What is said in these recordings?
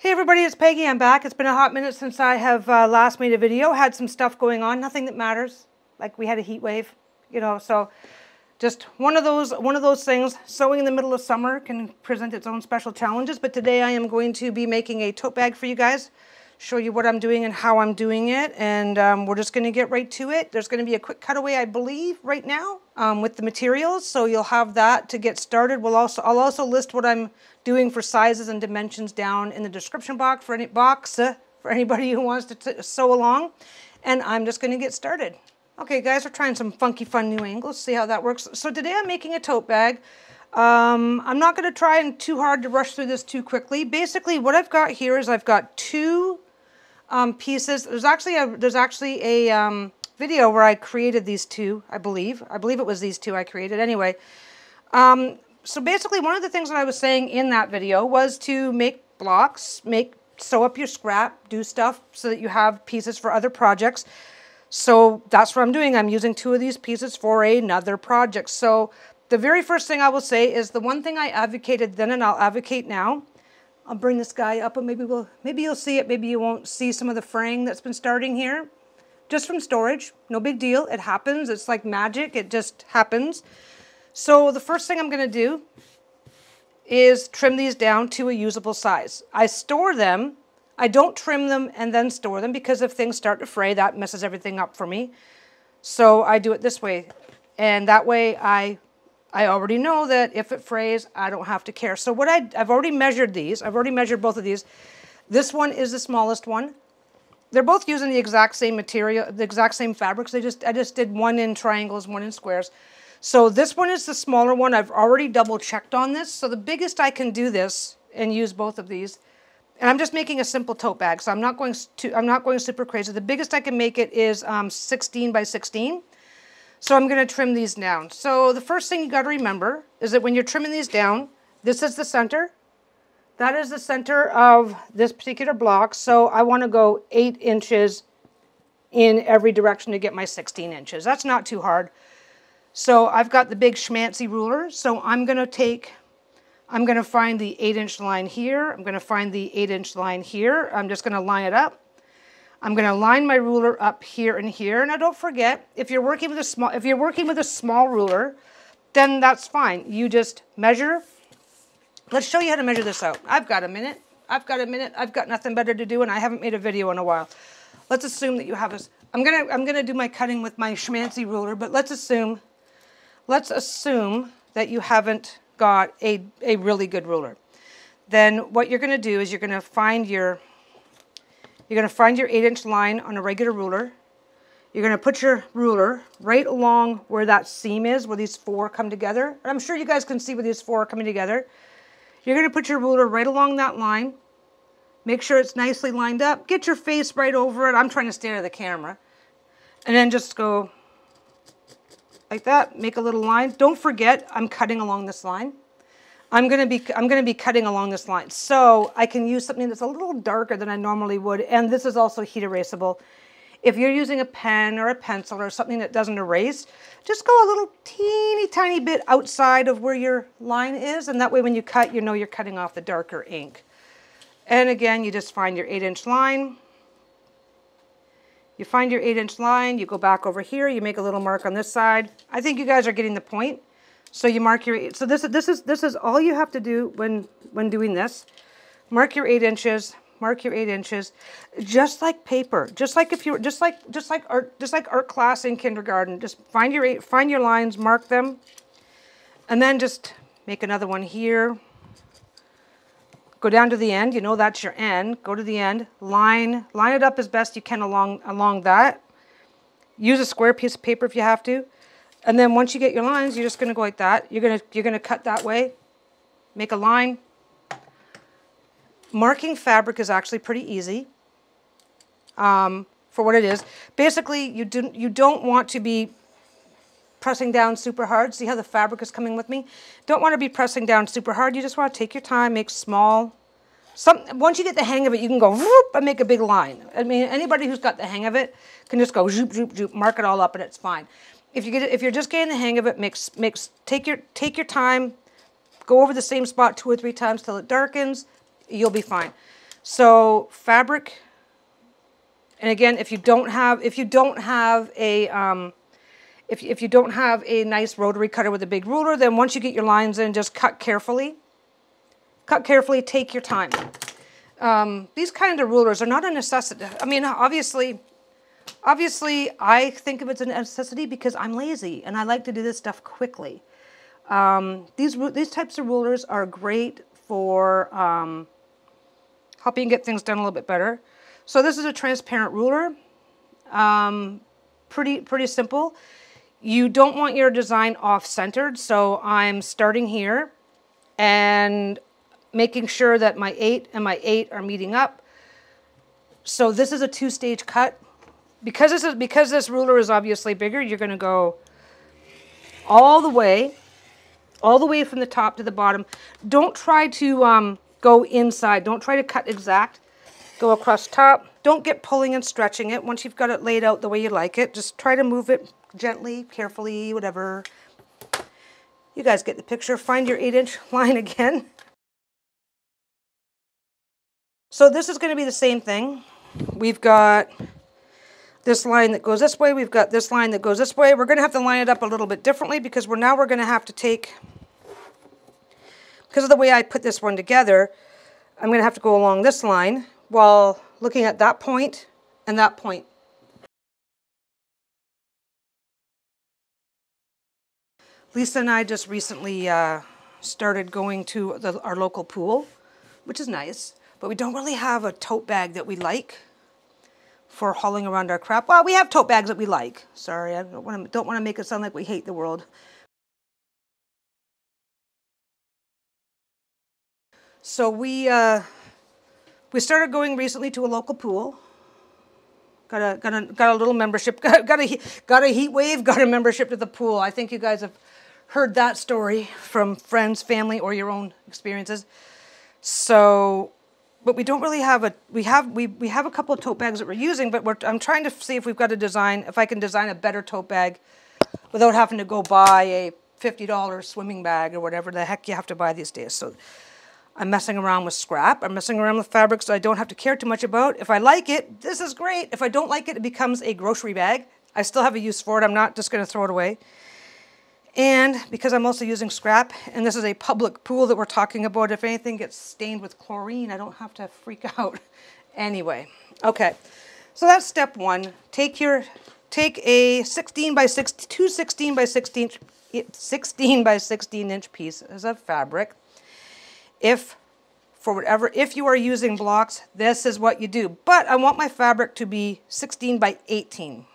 Hey everybody, it's Peggy. I'm back. It's been a hot minute since I have last made a video. Had some stuff going on, nothing that matters. Like we had a heat wave, so just one of those things. Sewing in the middle of summer can present its own special challenges, but today I am going to be making a tote bag for you guys. Show you what I'm doing and how I'm doing it, and we're just going to get right to it. There's going to be a quick cutaway, I believe, right now with the materials, so you'll have that to get started. I'll also list what I'm doing for sizes and dimensions down in the description box for anybody who wants to sew along, and I'm just going to get started. Okay, guys, we're trying some funky, fun new angles. See how that works. So today I'm making a tote bag. I'm not going to try too hard to rush through this too quickly. Basically, what I've got here is I've got two pieces. There's actually a video where I created these two, I believe it was these two I created anyway. So basically one of the things that I was saying in that video was to make blocks, sew up your scrap, do stuff so that you have pieces for other projects. So that's what I'm doing. I'm using two of these pieces for another project. So the very first thing I will say is the one thing I advocated then and I'll advocate now. I'll bring this guy up and maybe you'll see it, maybe you won't see some of the fraying that's been starting here. Just from storage, no big deal, it happens, it's like magic, it just happens. So the first thing I'm gonna do is trim these down to a usable size. I store them, I don't trim them and then store them because if things start to fray, that messes everything up for me. So I do it this way, and that way I already know that if it frays, I don't have to care. So I've already measured these. I've already measured both of these. This one is the smallest one. They're both using the exact same material, the exact same fabrics. I just did one in triangles, one in squares. So this one is the smaller one. I've already double checked on this. So the biggest I can do this and use both of these. And I'm just making a simple tote bag, so I'm not going super crazy. The biggest I can make it is 16 by 16. So I'm going to trim these down. So the first thing you got to remember is that when you're trimming these down, this is the center. That is the center of this particular block. So I want to go 8 inches in every direction to get my 16 inches. That's not too hard. So I've got the big schmancy ruler. So I'm going to find the 8-inch line here. I'm going to find the 8-inch line here. I'm just going to line it up. I'm going to line my ruler up here and here. Now don't forget, if you're working with a small ruler, then that's fine. You just measure. Let's show you how to measure this out. I've got a minute. I've got nothing better to do and I haven't made a video in a while. Let's assume that you have this. I'm going to do my cutting with my schmancy ruler, but let's assume that you haven't got a really good ruler. Then what you're going to do is you're going to find your 8-inch line on a regular ruler. You're going to put your ruler right along where that seam is, where these four come together. I'm sure you guys can see where these four are coming together. You're going to put your ruler right along that line. Make sure it's nicely lined up. Get your face right over it. I'm trying to stare at the camera. And then just go like that. Make a little line. Don't forget, I'm cutting along this line. I'm going to be cutting along this line. So I can use something that's a little darker than I normally would. And this is also heat erasable. If you're using a pen or a pencil or something that doesn't erase, just go a little teeny tiny bit outside of where your line is. And that way when you cut, you know you're cutting off the darker ink. And again, you just find your 8-inch line. You find your 8-inch line, you go back over here, you make a little mark on this side. I think you guys are getting the point. So you mark your, so this is all you have to do when doing this. Mark your 8 inches, just like paper, just like art class in kindergarten. Just find your lines, mark them, and then just make another one here. Go down to the end, you know that's your end. Go to the end, line it up as best you can along that. Use a square piece of paper if you have to. And then once you get your lines, you're just going to go like that. You're going to cut that way. Make a line. Marking fabric is actually pretty easy for what it is. Basically, you don't want to be pressing down super hard. See how the fabric is coming with me? Don't want to be pressing down super hard. You just want to take your time, make small. Once you get the hang of it, you can go whoop and make a big line. I mean, anybody who's got the hang of it can just go zoop, zoop, zoop, mark it all up, and it's fine. If you're just getting the hang of it, take your time, go over the same spot 2 or 3 times till it darkens. You'll be fine. So fabric, and again, if you don't have a nice rotary cutter with a big ruler, then once you get your lines in, just cut carefully. Cut carefully, take your time. These kind of rulers are not a necessity. I mean, obviously I think of it as a necessity because I'm lazy and I like to do this stuff quickly. These types of rulers are great for helping get things done a little bit better. So this is a transparent ruler. Pretty simple. You don't want your design off-centered, so I'm starting here and making sure that my 8 and my 8 are meeting up. So this is a 2-stage cut. Because this ruler is obviously bigger, you're going to go all the way from the top to the bottom. Don't try to go inside. Don't try to cut exact. Go across top. Don't get pulling and stretching it. Once you've got it laid out the way you like it, just try to move it gently, carefully, whatever. You guys get the picture. Find your 8-inch line again. So this is going to be the same thing. We've got this line that goes this way. We've got this line that goes this way. We're going to have to line it up a little bit differently because we're going to have to take, because of the way I put this one together, I'm going to have to go along this line while looking at that point and that point. Lisa and I just recently started going to our local pool, which is nice, but we don't really have a tote bag that we like for hauling around our crap. Well, we have tote bags that we like. Sorry, I don't want to make it sound like we hate the world. So we started going recently to a local pool. Got a little membership. Got a heat wave. Got a membership to the pool. I think you guys have heard that story from friends, family, or your own experiences. So, but we don't really have we have a couple of tote bags that we're using, but I'm trying to see if we've got a design, if I can design a better tote bag without having to go buy a $50 swimming bag or whatever the heck you have to buy these days. So I'm messing around with scrap. I'm messing around with fabrics that I don't have to care too much about. If I like it, this is great. If I don't like it, it becomes a grocery bag. I still have a use for it. I'm not just going to throw it away. And because I'm also using scrap, and this is a public pool that we're talking about, if anything gets stained with chlorine, I don't have to freak out. Anyway, okay. So that's step one. Take a 16 by 16 by 16 inch pieces of fabric. If you are using blocks, this is what you do. But I want my fabric to be 16 by 18.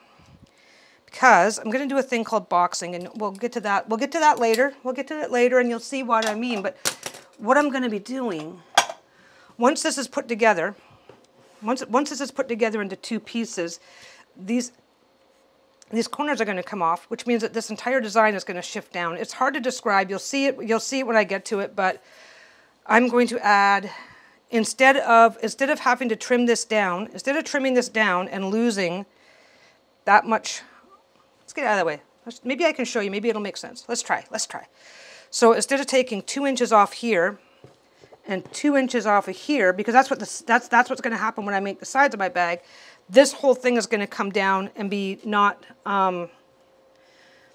Because I'm going to do a thing called boxing, and we'll get to that. We'll get to that later. We'll get to it later, and you'll see what I mean. But what I'm going to be doing, once this is put together, once this is put together into two pieces, these corners are going to come off, which means that this entire design is going to shift down. It's hard to describe. You'll see it. You'll see it when I get to it. But I'm going to add, instead of having to trim this down, instead of trimming this down and losing that much. Let's get out of the way. Maybe I can show you. Maybe it'll make sense. Let's try. Let's try. So instead of taking 2 inches off here and 2 inches off of here, because that's what's going to happen when I make the sides of my bag, this whole thing is going to come down and be not.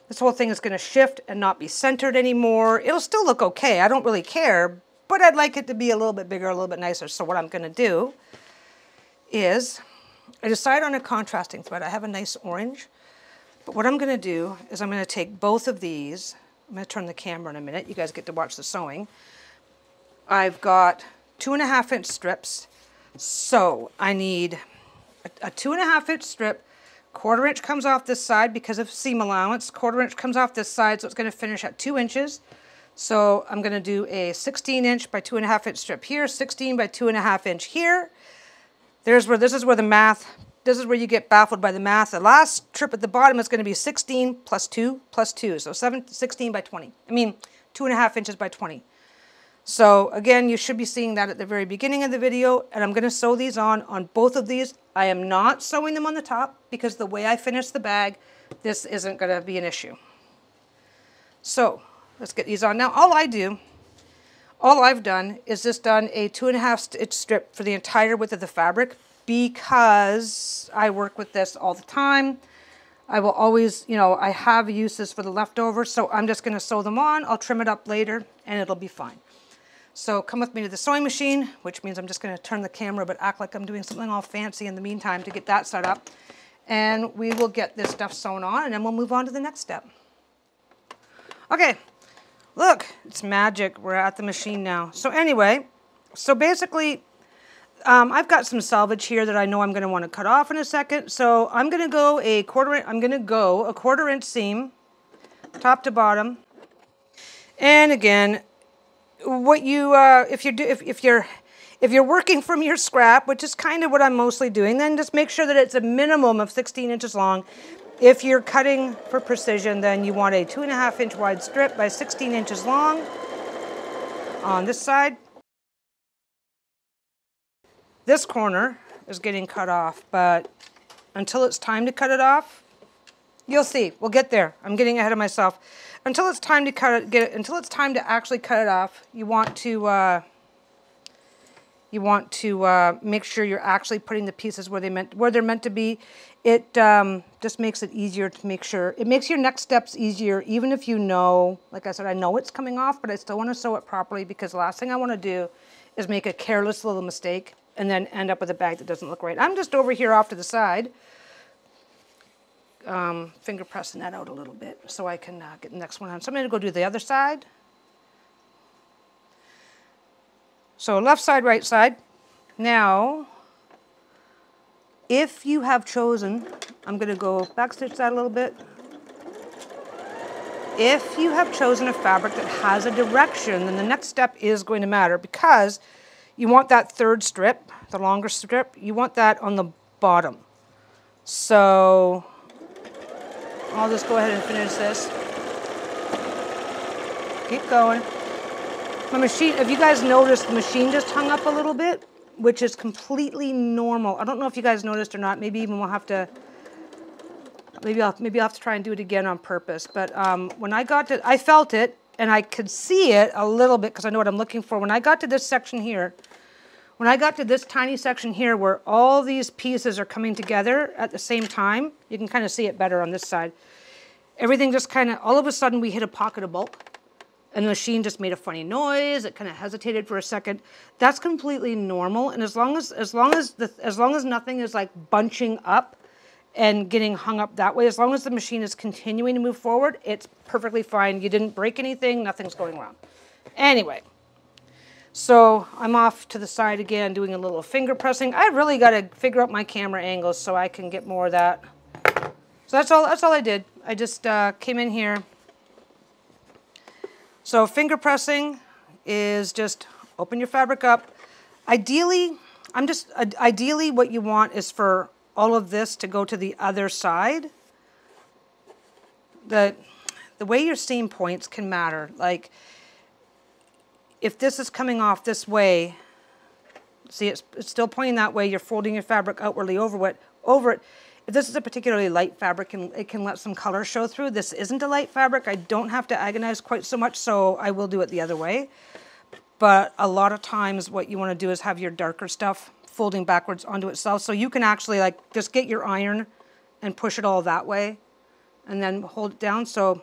This whole thing is going to shift and not be centered anymore. It'll still look okay. I don't really care, but I'd like it to be a little bit bigger, a little bit nicer. So what I'm going to do is I decide on a contrasting thread. I have a nice orange. But what I'm going to do is I'm going to take both of these. I'm going to turn the camera in a minute. You guys get to watch the sewing. I've got 2.5 inch strips. So I need a 2.5 inch strip. 1/4 inch comes off this side because of seam allowance. 1/4 inch comes off this side, so it's going to finish at 2 inches. So I'm going to do a 16 inch by 2.5 inch strip here, 16 by 2.5 inch here. This is where the math. This is where you get baffled by the math. The last strip at the bottom is going to be 16 plus 2 plus 2. So 16 by 20. I mean, 2.5 inches by 20. So again, you should be seeing that at the very beginning of the video. And I'm going to sew these on both of these. I am not sewing them on the top because the way I finish the bag, this isn't going to be an issue. So let's get these on. Now, all I do all I've done is just done a 2.5 stitch strip for the entire width of the fabric because I work with this all the time. I will always, you know, I have uses for the leftovers, so I'm just going to sew them on. I'll trim it up later and it'll be fine. So come with me to the sewing machine, which means I'm just going to turn the camera but act like I'm doing something all fancy in the meantime to get that set up. And we will get this stuff sewn on and then we'll move on to the next step. Okay. Look, it's magic. We're at the machine now. So anyway, so basically, I've got some selvage here that I know I'm going to want to cut off in a second. So I'm going to go a quarter inch seam, top to bottom. And again, what you if you're working from your scrap, which is kind of what I'm mostly doing, then just make sure that it's a minimum of 16 inches long. If you're cutting for precision, then you want a 2.5 inch wide strip by 16 inches long on this side. This corner is getting cut off, but until it's time to cut it off, you'll see. We'll get there. I'm getting ahead of myself. Until it's time to cut it, until it's time to actually cut it off, you want to make sure you're actually putting the pieces where they're meant to be. It just makes it easier to make sure. It makes your next steps easier, even if you know, like I said, I know it's coming off, but I still want to sew it properly because the last thing I want to do is make a careless little mistake and then end up with a bag that doesn't look right. I'm just over here off to the side, finger pressing that out a little bit so I can get the next one on. So I'm going to go do the other side. So left side, right side. Now, if you have chosen, I'm going to go backstitch that a little bit. If you have chosen a fabric that has a direction, then the next step is going to matter because you want that third strip, the longer strip, you want that on the bottom. So I'll just go ahead and finish this. Keep going. My machine, if you guys noticed, the machine just hung up a little bit, which is completely normal. I don't know if you guys noticed or not. Maybe even we'll have to, maybe I'll have to try and do it again on purpose. But when I got to, I felt it and I could see it a little bit because I know what I'm looking for. When I got to this section here, when I got to this tiny section here where all these pieces are coming together at the same time, you can kind of see it better on this side. Everything just kind of, all of a sudden we hit a pocket of bulk. And the machine just made a funny noise. It kind of hesitated for a second. That's completely normal. And as long as nothing is like bunching up and getting hung up that way, as long as the machine is continuing to move forward, it's perfectly fine. You didn't break anything. Nothing's going wrong. Anyway, so I'm off to the side again, doing a little finger pressing. I really got to figure out my camera angles so I can get more of that. So that's all I did. I just came in here. So finger pressing is just open your fabric up. Ideally, ideally what you want is for all of this to go to the other side. The way your seam points can matter. Like if this is coming off this way, see it's still pointing that way, you're folding your fabric outwardly over it. If this is a particularly light fabric and it can let some color show through, this isn't a light fabric. I don't have to agonize quite so much, so I will do it the other way. But a lot of times what you want to do is have your darker stuff folding backwards onto itself. So you can actually like just get your iron and push it all that way and then hold it down. So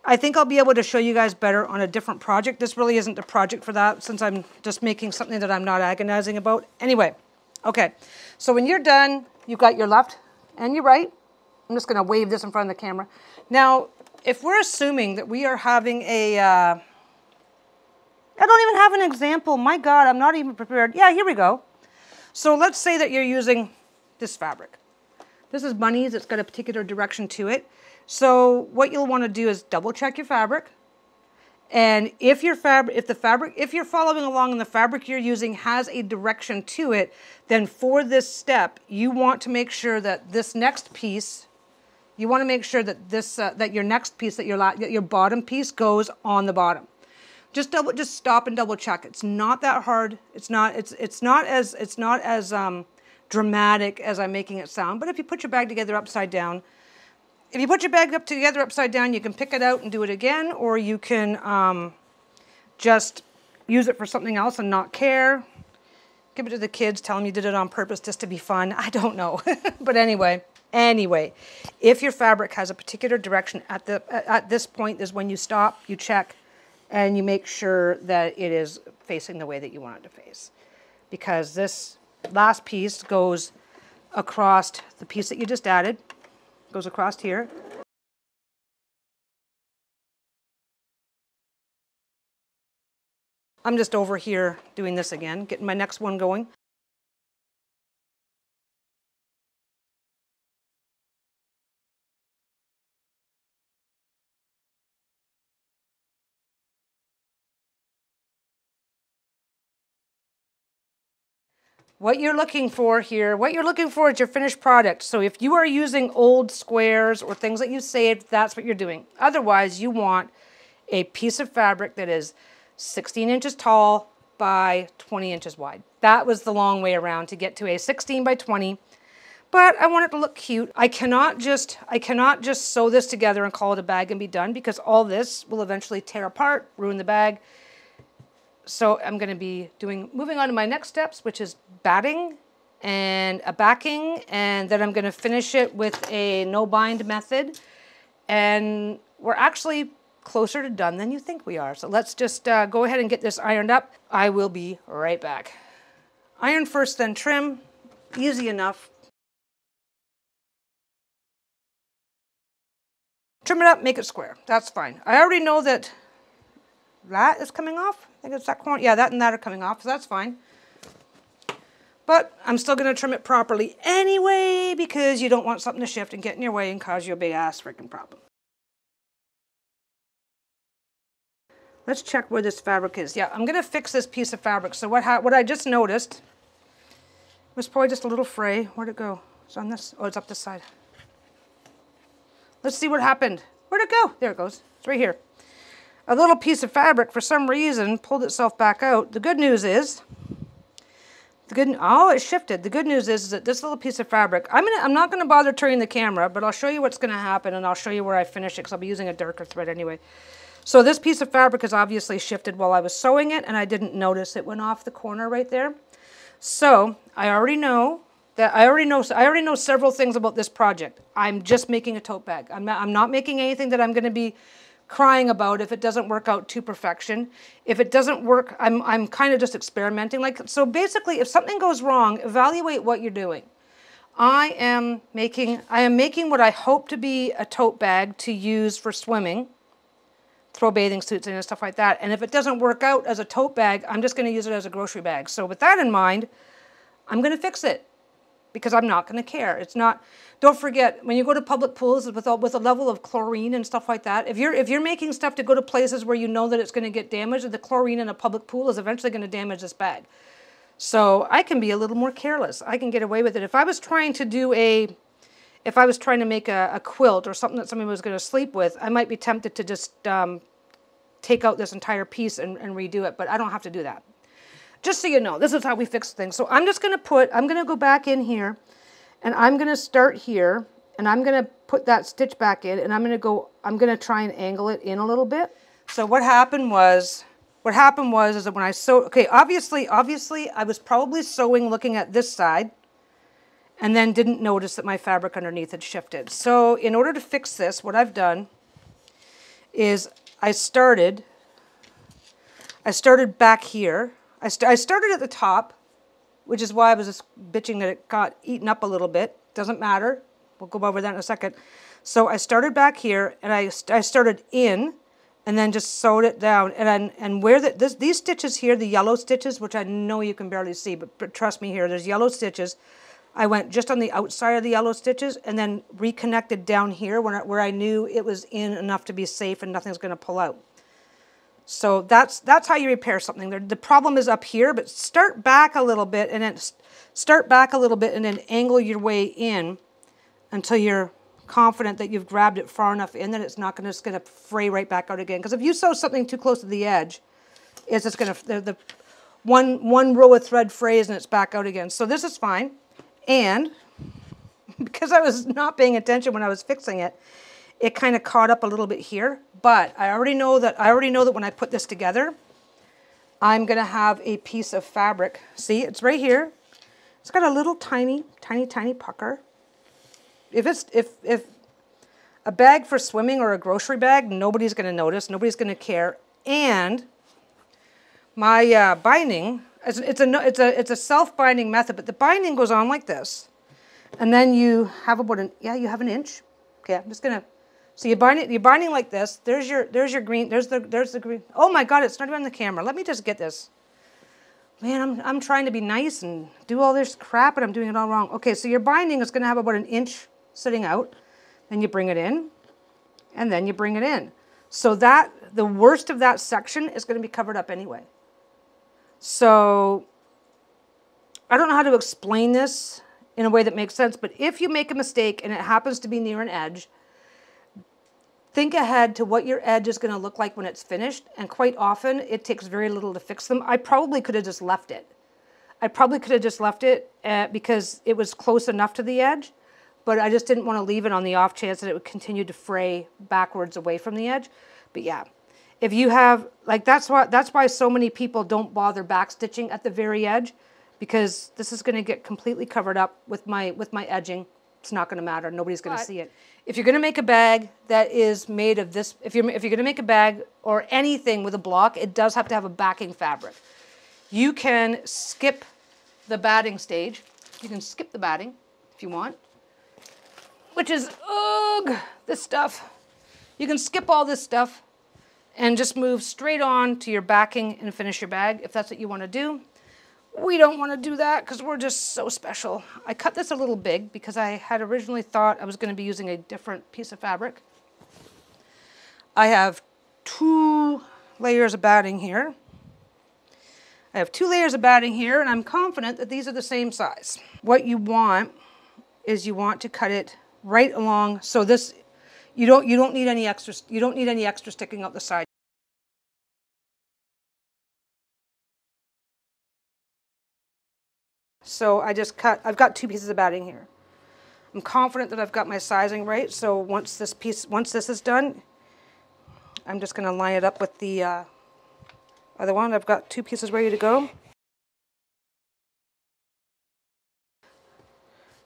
I think I'll be able to show you guys better on a different project. This really isn't a project for that since I'm just making something that I'm not agonizing about. Anyway, okay. So when you're done, you've got your left and your right. I'm just going to wave this in front of the camera. Now, if we're assuming that we are having a, I don't even have an example. My God, I'm not even prepared. Yeah, here we go. So let's say that you're using this fabric. This is bunnies. It's got a particular direction to it. So what you'll want to do is double check your fabric. And if you're following along and the fabric you're using has a direction to it, then for this step, you want to make sure that this next piece, you want to make sure that this, that your next piece, that your bottom piece goes on the bottom. Just stop and double check. It's not that hard. It's not as dramatic as I'm making it sound. But if you put your bag together upside down, you can pick it out and do it again, or you can just use it for something else and not care. Give it to the kids, tell them you did it on purpose just to be fun. I don't know. But anyway, if your fabric has a particular direction at this point is when you stop, you check, and you make sure that it is facing the way that you want it to face. Because this last piece goes across the piece that you just added, goes across here. I'm just over here doing this again, getting my next one going. What you're looking for here, what you're looking for is your finished product. So if you are using old squares or things that you saved, that's what you're doing. Otherwise, you want a piece of fabric that is 16 inches tall by 20 inches wide. That was the long way around to get to a 16 by 20. But I want it to look cute. I cannot just sew this together and call it a bag and be done, because all this will eventually tear apart, ruin the bag. So I'm going to be moving on to my next steps, which is batting and a backing, and then I'm going to finish it with a no bind method. And we're actually closer to done than you think we are. So let's just go ahead and get this ironed up. I will be right back. Iron first, then trim. Easy enough. Trim it up, make it square. That's fine. I already know that is coming off. I think it's that corner. Yeah, that and that are coming off, so that's fine. But I'm still going to trim it properly anyway, because you don't want something to shift and get in your way and cause you a big ass freaking problem. Let's check where this fabric is. Yeah, I'm going to fix this piece of fabric. So what I just noticed was probably just a little fray. Where'd it go? It's on this. Oh, it's up this side. Let's see what happened. Where'd it go? There it goes. It's right here. A little piece of fabric, for some reason, pulled itself back out. The good news is, oh, it shifted. The good news is that this little piece of fabric, I'm not going to bother turning the camera, but I'll show you what's going to happen, and I'll show you where I finish it, because I'll be using a darker thread anyway. So this piece of fabric is obviously shifted while I was sewing it, and I didn't notice it went off the corner right there. So I already know several things about this project. I'm just making a tote bag. I'm not making anything that I'm going to be crying about if it doesn't work out to perfection. If it doesn't work, I'm kind of just experimenting. So basically, if something goes wrong, evaluate what you're doing. I am making what I hope to be a tote bag to use for swimming, throw bathing suits in and stuff like that. And if it doesn't work out as a tote bag, I'm just going to use it as a grocery bag. So with that in mind, I'm going to fix it, because I'm not going to care. It's not. Don't forget, when you go to public pools with a level of chlorine and stuff like that, if you're making stuff to go to places where you know that it's going to get damaged, the chlorine in a public pool is eventually going to damage this bag. So I can be a little more careless. I can get away with it. If I was trying to make a quilt or something that somebody was going to sleep with, I might be tempted to just take out this entire piece and redo it, but I don't have to do that. Just so you know, this is how we fix things. So I'm going to go back in here, and I'm going to start here, and I'm going to put that stitch back in, and I'm going to try and angle it in a little bit. So what happened was is that when I sewed, okay, obviously I was probably sewing looking at this side, and then didn't notice that my fabric underneath had shifted. So in order to fix this, what I've done is I started back here. I started at the top, which is why I was just bitching that it got eaten up a little bit. Doesn't matter. We'll go over that in a second. So I started back here, and I started in, and then just sewed it down. And where these stitches here, the yellow stitches, which I know you can barely see, but trust me here, there's yellow stitches. I went just on the outside of the yellow stitches, and then reconnected down here where I knew it was in enough to be safe and nothing's going to pull out. So that's how you repair something. The problem is up here, but start back a little bit, and then angle your way in until you're confident that you've grabbed it far enough in that it's not just going to fray right back out again. Because if you sew something too close to the edge, it's just going to the one row of thread frays and it's back out again. So this is fine. And because I was not paying attention when I was fixing it, it kind of caught up a little bit here. But I already know that when I put this together, I'm going to have a piece of fabric. See, it's right here. It's got a little tiny pucker. If a bag for swimming or a grocery bag, nobody's going to notice. Nobody's going to care. And my binding, it's a self-binding method, but the binding goes on like this. And then you have about you have an inch. Okay, I'm just going to, so you're binding like this. There's your green, there's the green. Oh my God, it's not even on the camera. Let me just get this. Man, I'm trying to be nice and do all this crap, and I'm doing it all wrong. Okay, so your binding is going to have about an inch sitting out. Then you bring it in, and then you bring it in. So that, the worst of that section is going to be covered up anyway. So I don't know how to explain this in a way that makes sense, but if you make a mistake and it happens to be near an edge, think ahead to what your edge is going to look like when it's finished, and quite often it takes very little to fix them. I probably could have just left it. Because it was close enough to the edge, but I just didn't want to leave it on the off chance that it would continue to fray backwards away from the edge. But yeah, if you have, like, that's why so many people don't bother backstitching at the very edge, because this is going to get completely covered up with my edging. It's not going to matter. Nobody's going to see it. If you're going to make a bag that is made of this, if you're going to make a bag or anything with a block, it does have to have a backing fabric. You can skip the batting stage. You can skip the batting if you want, which is, this stuff. You can skip all this stuff and just move straight on to your backing and finish your bag if that's what you want to do. We don't want to do that because we're just so special. I cut this a little big because I had originally thought I was going to be using a different piece of fabric. I have 2 layers of batting here. And I'm confident that these are the same size. What you want is you want to cut it right along, so this, you don't need any extra sticking out the side. So I just cut, I've got 2 pieces of batting here. I'm confident that I've got my sizing right, so once this is done, I'm just going to line it up with the other one. I've got 2 pieces ready to go.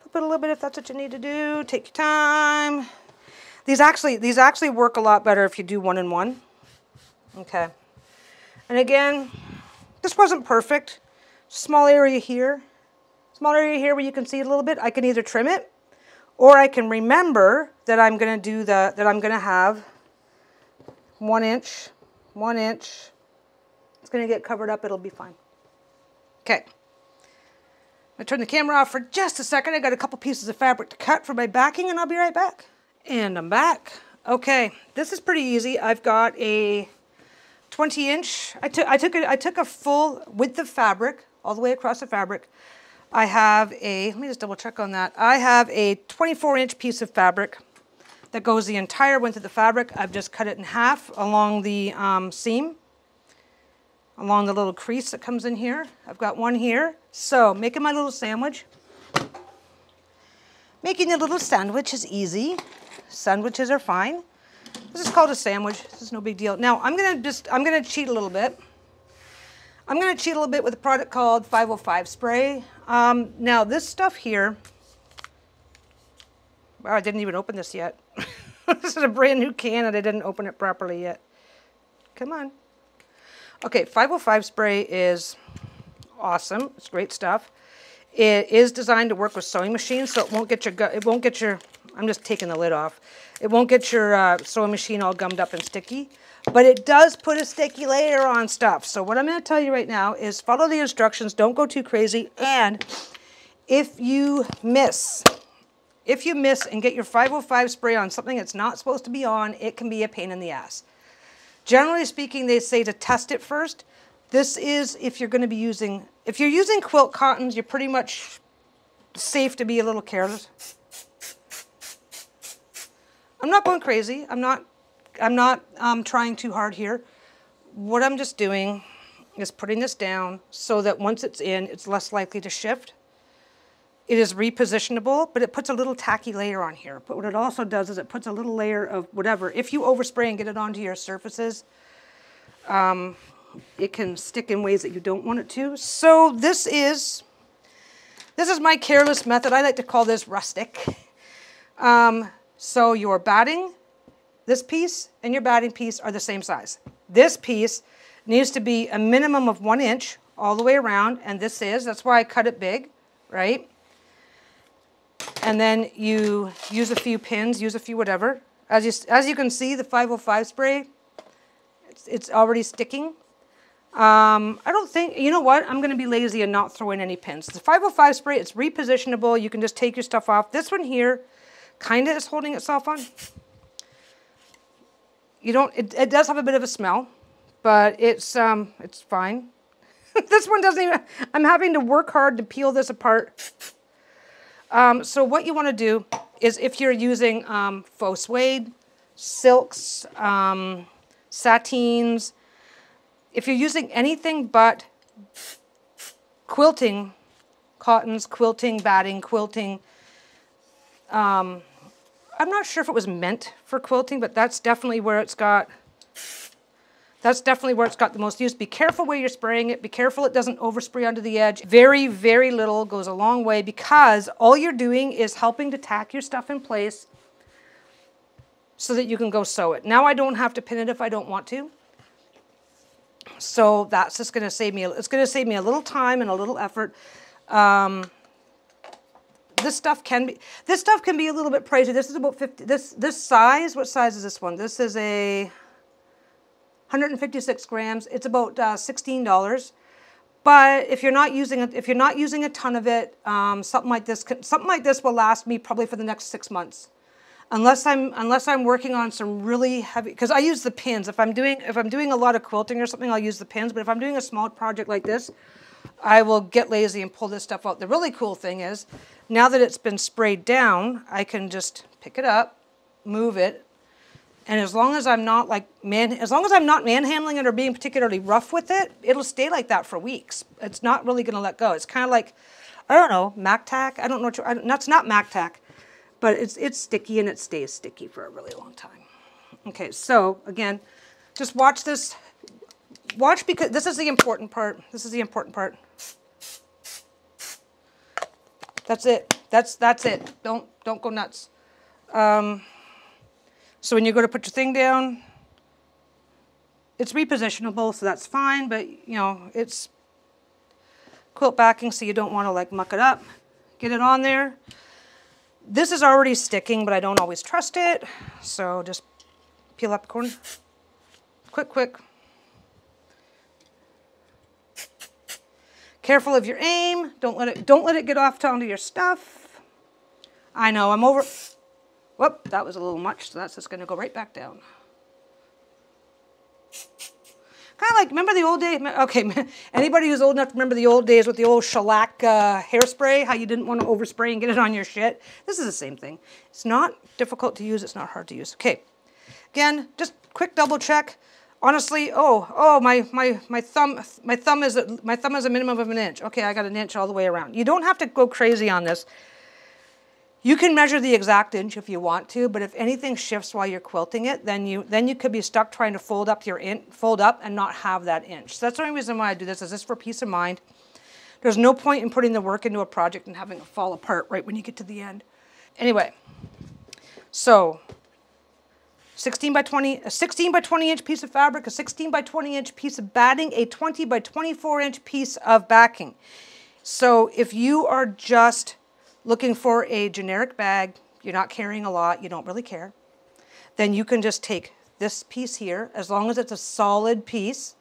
Flip it a little bit if that's what you need to do. Take your time. These actually work a lot better if you do 1 and 1. Okay. And again, this wasn't perfect. Small area here. Small area here where you can see it a little bit. I can either trim it, or I can remember that I'm going to have 1 inch, 1 inch. It's going to get covered up. It'll be fine. Okay. I'm going to turn the camera off for just a second. I got a couple pieces of fabric to cut for my backing, and I'll be right back. And I'm back. Okay, this is pretty easy. I've got a 20-inch. I took a full width of fabric all the way across the fabric. I have let me just double check on that. I have a 24-inch piece of fabric that goes the entire width of the fabric. I've just cut it in half along the seam, along the little crease that comes in here. I've got one here. So making my little sandwich. Making a little sandwich is easy. Sandwiches are fine. This is called a sandwich. This is no big deal. Now I'm gonna cheat a little bit. I'm going to cheat a little bit with a product called 505 spray. Now this stuff here, wow, I didn't even open this yet. This is a brand new can and I didn't open it properly yet. Come on. Okay, 505 spray is awesome. It's great stuff. It is designed to work with sewing machines, so it won't get your, I'm just taking the lid off. It won't get your sewing machine all gummed up and sticky. But it does put a sticky layer on stuff. So what I'm going to tell you right now is follow the instructions. Don't go too crazy. And if you miss and get your 505 spray on something it's not supposed to be on, it can be a pain in the ass. Generally speaking, they say to test it first. This is if you're going to be using, if you're using quilt cottons, you're pretty much safe to be a little careless. I'm not going crazy. I'm not trying too hard here. What I'm just doing is putting this down so that once it's in, it's less likely to shift. It is repositionable, but it puts a little tacky layer on here. But what it also does is it puts a little layer of whatever. If you overspray and get it onto your surfaces, it can stick in ways that you don't want it to. So this is my careless method. I like to call this rustic. So your batting, this piece and your batting piece are the same size. This piece needs to be a minimum of 1 inch all the way around, and that's why I cut it big, right? And then you use a few pins, use a few whatever. As you can see, the 505 spray, it's already sticking. I don't think, you know what, I'm going to be lazy and not throw in any pins. The 505 spray, it's repositionable. You can just take your stuff off. This one here kind of is holding itself on. You don't, it does have a bit of a smell, but it's fine. This one doesn't even, I'm having to work hard to peel this apart. So what you want to do is, if you're using faux suede, silks, satines, if you're using anything but quilting, cottons, quilting, batting, quilting, I'm not sure if it was meant for quilting, but that's definitely where it's got the most use. Be careful where you're spraying it. Be careful it doesn't overspray onto the edge. Very, very little goes a long way, because all you're doing is helping to tack your stuff in place so that you can go sew it. Now I don't have to pin it if I don't want to. So that's just going to save me, it's going to save me a little time and a little effort. This stuff can be a little bit pricey. This is about 50, this size, what size is this one? This is a 156 grams. It's about $16. But if you're not using a ton of it, something like this will last me probably for the next 6 months. Unless I'm working on some really heavy, because I use the pins. If I'm doing a lot of quilting or something, I'll use the pins. But if I'm doing a small project like this, I will get lazy and pull this stuff out. The really cool thing is, now that it's been sprayed down, I can just pick it up, move it, and as long as I'm not manhandling it or being particularly rough with it, it'll stay like that for weeks. It's not really going to let go. It's kind of like, I don't know, Mac Tack. I don't know that's not Mac Tack, but it's sticky, and it stays sticky for a really long time. Okay, so again, just watch this. Watch, because this is the important part. This is the important part. That's it. That's it. Don't go nuts. So when you go to put your thing down, it's repositionable, so that's fine, but you know, it's quilt backing, so you don't want to like muck it up. Get it on there. This is already sticking, but I don't always trust it, so just peel up the corner. Quick. Careful of your aim. Don't let it get off onto your stuff. I know, I'm over. Whoop, that was a little much, so that's just going to go right back down. Kind of like, remember the old days? Okay, anybody who's old enough to remember the old days with the old shellac hairspray, how you didn't want to overspray and get it on your shit? This is the same thing. It's not difficult to use. It's not hard to use. Okay, again, just quick double check. Honestly, my thumb is a minimum of 1 inch. Okay, I got 1 inch all the way around. You don't have to go crazy on this. You can measure the exact inch if you want to, but if anything shifts while you're quilting it, then you could be stuck trying to fold up and not have that inch. So that's the only reason why I do this, is just for peace of mind. There's no point in putting the work into a project and having it fall apart right when you get to the end. Anyway, so 16 by 20, a 16 by 20 inch piece of fabric, a 16 by 20 inch piece of batting, a 20 by 24 inch piece of backing. So if you are just looking for a generic bag, you're not carrying a lot, you don't really care, then you can just take this piece here, as long as it's a solid piece,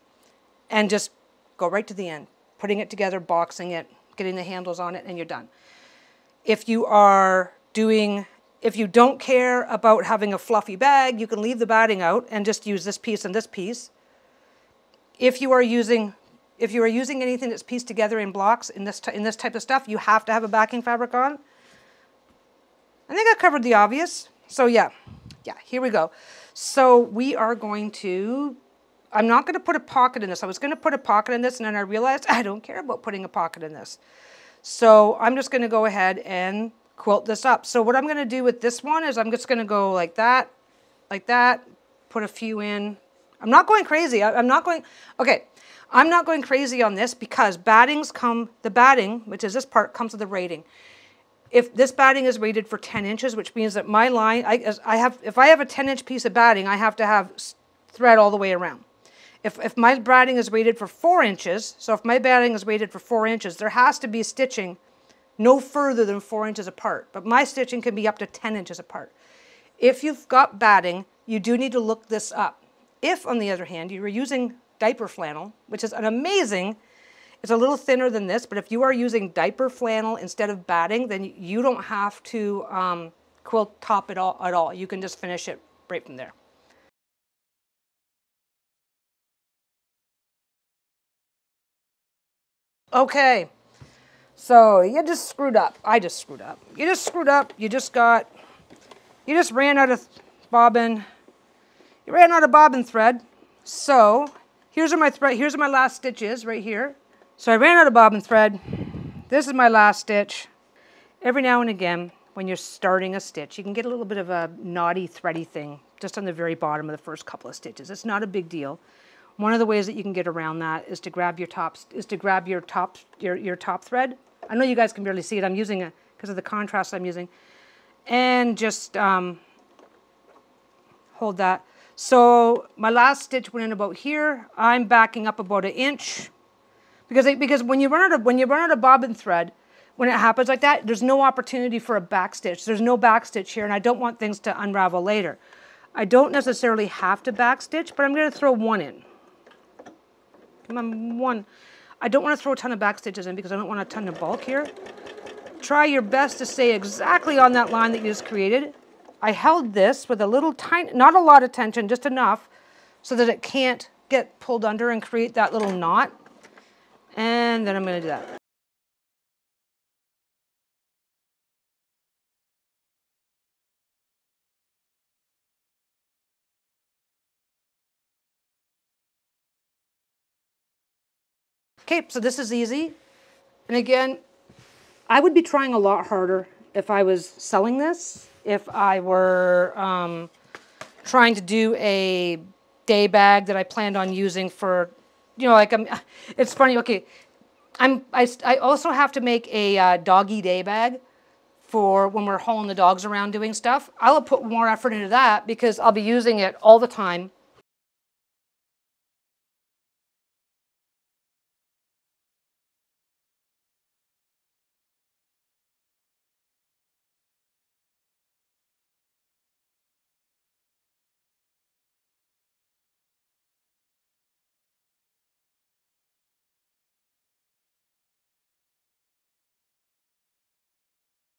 and just go right to the end, putting it together, boxing it, getting the handles on it, and you're done. If you don't care about having a fluffy bag, you can leave the batting out and just use this piece and this piece. If you are using anything that's pieced together in blocks in this type of stuff, you have to have a backing fabric on. I think I covered the obvious. So yeah, here we go. So we are going to, I'm not going to put a pocket in this. I was going to put a pocket in this, and then I realized I don't care about putting a pocket in this. So I'm just going to go ahead and quilt this up. So what I'm going to do with this one is I'm just going to go like that, put a few in. I'm not going crazy. I'm not going, okay. I'm not going crazy on this because the batting, which is this part, comes with a rating. If this batting is rated for 10 inches, which means that my line, if I have a 10-inch piece of batting, I have to have thread all the way around. If my batting is rated for 4 inches, so if my batting is rated for 4 inches, there has to be stitching no further than 4 inches apart. But my stitching can be up to 10 inches apart. If you've got batting, you do need to look this up. If, on the other hand, you are using diaper flannel, which is it's a little thinner than this, but if you are using diaper flannel instead of batting, then you don't have to quilt top it at all. You can just finish it right from there. Okay, so you just screwed up. I just screwed up. You just screwed up. You just ran out of bobbin. You ran out of bobbin thread. So here's where my last stitch is, right here. So I ran out of bobbin thread. This is my last stitch. Every now and again, when you're starting a stitch, you can get a little bit of a knotty, thready thing just on the very bottom of the first couple of stitches. It's not a big deal. One of the ways that you can get around that is to grab your top thread. I know you guys can barely see it. I'm using it because of the contrast I'm using, and just hold that. So my last stitch went in about here. I'm backing up about 1 inch because when you run out of bobbin thread, when it happens like that, there's no opportunity for a back stitch. There's no back stitch here, and I don't want things to unravel later. I don't necessarily have to back stitch, but I'm going to throw 1 in. One. I don't want to throw a ton of back stitches in because I don't want a ton of bulk here. Try your best to stay exactly on that line that you just created. I held this with a little tiny, not a lot of tension, just enough so that it can't get pulled under and create that little knot. And then I'm going to do that. Okay, so this is easy. And again, I would be trying a lot harder if I was selling this, if I were trying to do a day bag that I planned on using for, it's funny, okay, I also have to make a doggy day bag for when we're hauling the dogs around doing stuff. I'll put more effort into that because I'll be using it all the time.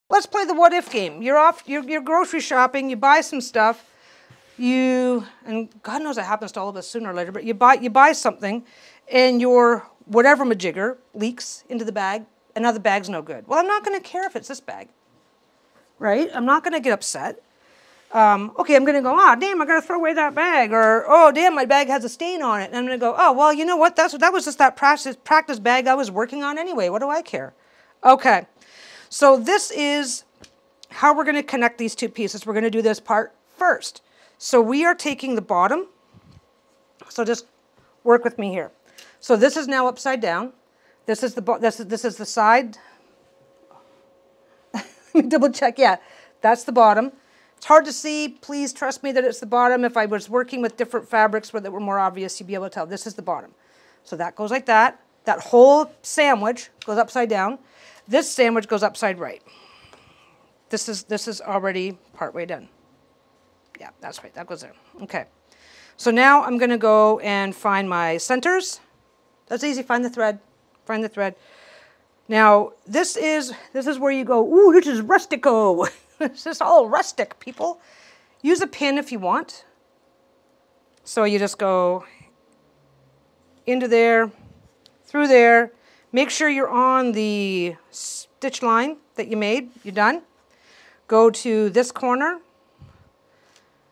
Let's play the what if game. You're off, you're grocery shopping, you buy some stuff, and God knows it happens to all of us sooner or later, but you buy something and your whatever majigger leaks into the bag and now the bag's no good. Well, I'm not going to care if it's this bag, right? I'm not going to get upset. Okay, I'm going to go, oh, damn, I got to throw away that bag, or, oh, damn, my bag has a stain on it. And I'm going to go, oh, well, you know what? That was just that practice bag I was working on anyway. What do I care? Okay. So this is how we're going to connect these two pieces. We're going to do this part first. So we are taking the bottom. So just work with me here. So this is now upside down. This is the side. Let me double check. Yeah, that's the bottom. It's hard to see. Please trust me that it's the bottom. If I was working with different fabrics that were more obvious, you'd be able to tell. This is the bottom. So that goes like that. That whole sandwich goes upside down. This sandwich goes upside right. This is already partway done. Yeah, that's right. That goes there. Okay. So now I'm going to go and find my centers. That's easy. Find the thread. Find the thread. Now this is where you go, ooh, this is rustico. This is all rustic, people. Use a pin if you want. So you just go into there, through there. Make sure you're on the stitch line that you made. You're done. Go to this corner.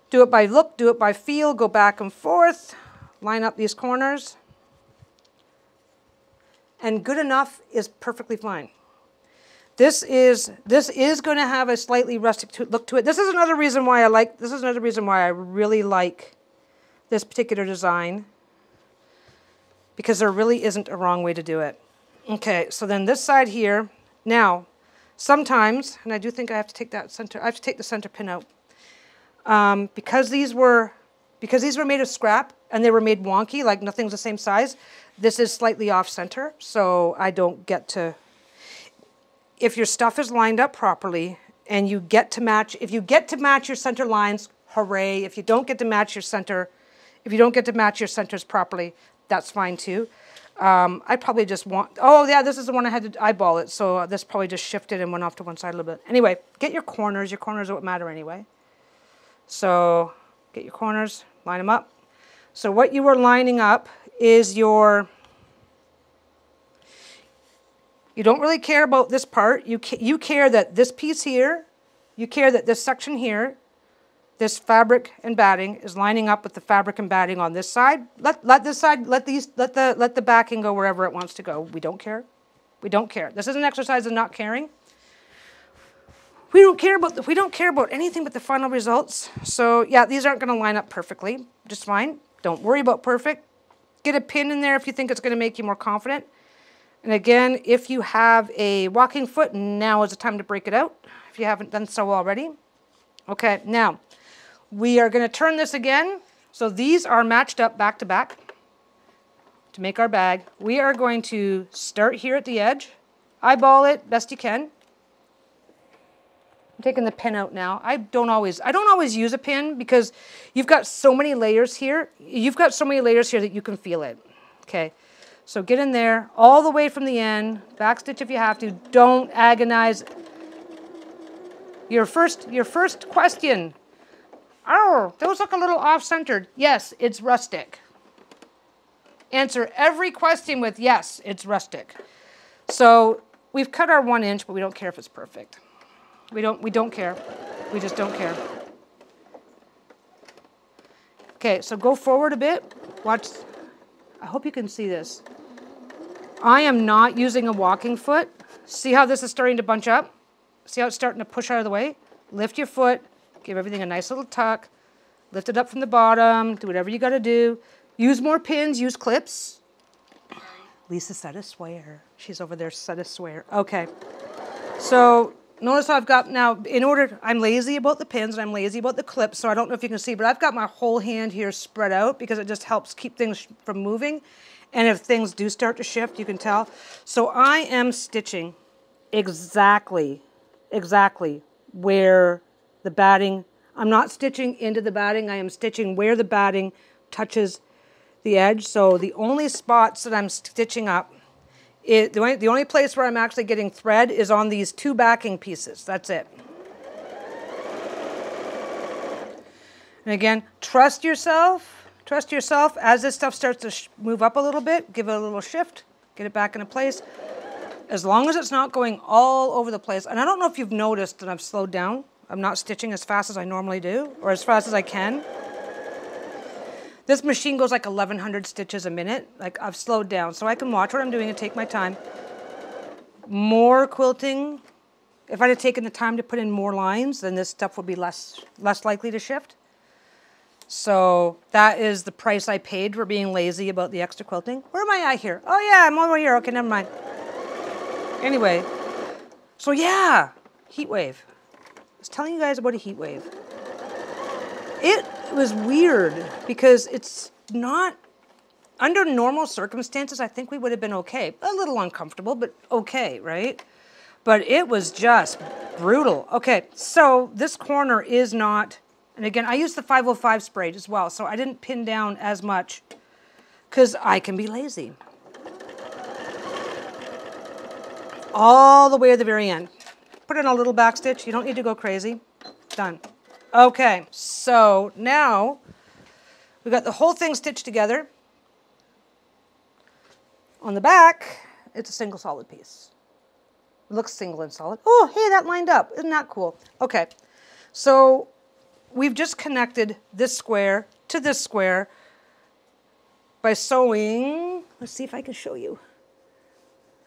Do it by look, do it by feel, go back and forth. Line up these corners. And good enough is perfectly fine. This is going to have a slightly rustic look to it. This is another reason why I really like this particular design. because there really isn't a wrong way to do it. Okay, so then this side here, now, sometimes, and I do think I have to take that center, I have to take the center pin out. Because these were made of scrap and they were made wonky, like nothing's the same size, this is slightly off center, so I don't get to, if your stuff is lined up properly and you get to match, if you get to match your center lines, hooray. If you don't get to match your center, if you don't get to match your centers properly, that's fine too. I probably just want, oh yeah, this is the one I had to eyeball it, so this probably just shifted and went off to one side a little bit. Anyway, get your corners are what matter anyway. So get your corners, line them up. So what you are lining up is your, you don't really care about this part, you care that this piece here, you care that this section here, this fabric and batting is lining up with the fabric and batting on this side. Let this side, let the backing go wherever it wants to go. We don't care. We don't care. This is an exercise of not caring. We don't care about anything but the final results. So yeah, these aren't going to line up perfectly. Just fine. Don't worry about perfect. Get a pin in there if you think it's going to make you more confident. And again, if you have a walking foot, now is the time to break it out if you haven't done so already. Okay, now we are going to turn this again. So these are matched up back to back to make our bag. We are going to start here at the edge, eyeball it best you can. I'm taking the pin out now. I don't always use a pin because you've got so many layers here. You've got so many layers here that you can feel it. Okay, so get in there all the way from the end, back stitch if you have to. Don't agonize. Your first question. Oh, those look a little off-centered. Yes, it's rustic. Answer every question with yes, it's rustic. So we've cut our 1 inch, but we don't care if it's perfect. We don't care. We just don't care. Okay, so go forward a bit. Watch. I hope you can see this. I am not using a walking foot. See how this is starting to bunch up? See how it's starting to push out of the way? Lift your foot. Give everything a nice little tuck. Lift it up from the bottom. Do whatever you got to do. Use more pins. Use clips. Lisa said a swear. She's over there said a swear. Okay. So notice how I've got now, I'm lazy about the pins and I'm lazy about the clips, so I don't know if you can see, but I've got my whole hand here spread out because it just helps keep things from moving. And if things do start to shift, you can tell. So I am stitching exactly where the batting, I'm not stitching into the batting, I am stitching where the batting touches the edge. So the only spots that I'm stitching up, the only place where I'm actually getting thread is on these 2 backing pieces. That's it. And again, trust yourself. Trust yourself. As this stuff starts to move up a little bit, give it a little shift, get it back into place. As long as it's not going all over the place. And I don't know if you've noticed that I've slowed down. I'm not stitching as fast as I normally do, or as fast as I can. This machine goes like 1,100 stitches a minute. Like, I've slowed down, so I can watch what I'm doing and take my time. More quilting. If I'd have taken the time to put in more lines, then this stuff would be less likely to shift. So that is the price I paid for being lazy about the extra quilting. Where am I at here? Oh yeah, I'm over here. Okay, never mind. Anyway, so yeah, heat wave. I was telling you guys about a heat wave. It was weird because it's not, under normal circumstances, I think we would have been okay. A little uncomfortable, but okay, right? But it was just brutal. Okay, so this corner is not, and again, I used the 505 spray as well, so I didn't pin down as much because I can be lazy. All the way to the very end. Put in a little back stitch. You don't need to go crazy. Done. Okay, so now we got the whole thing stitched together. On the back, it's a single solid piece. It looks single and solid. Oh, hey, that lined up. Isn't that cool? Okay, so we've just connected this square to this square by sewing. Let's see if I can show you.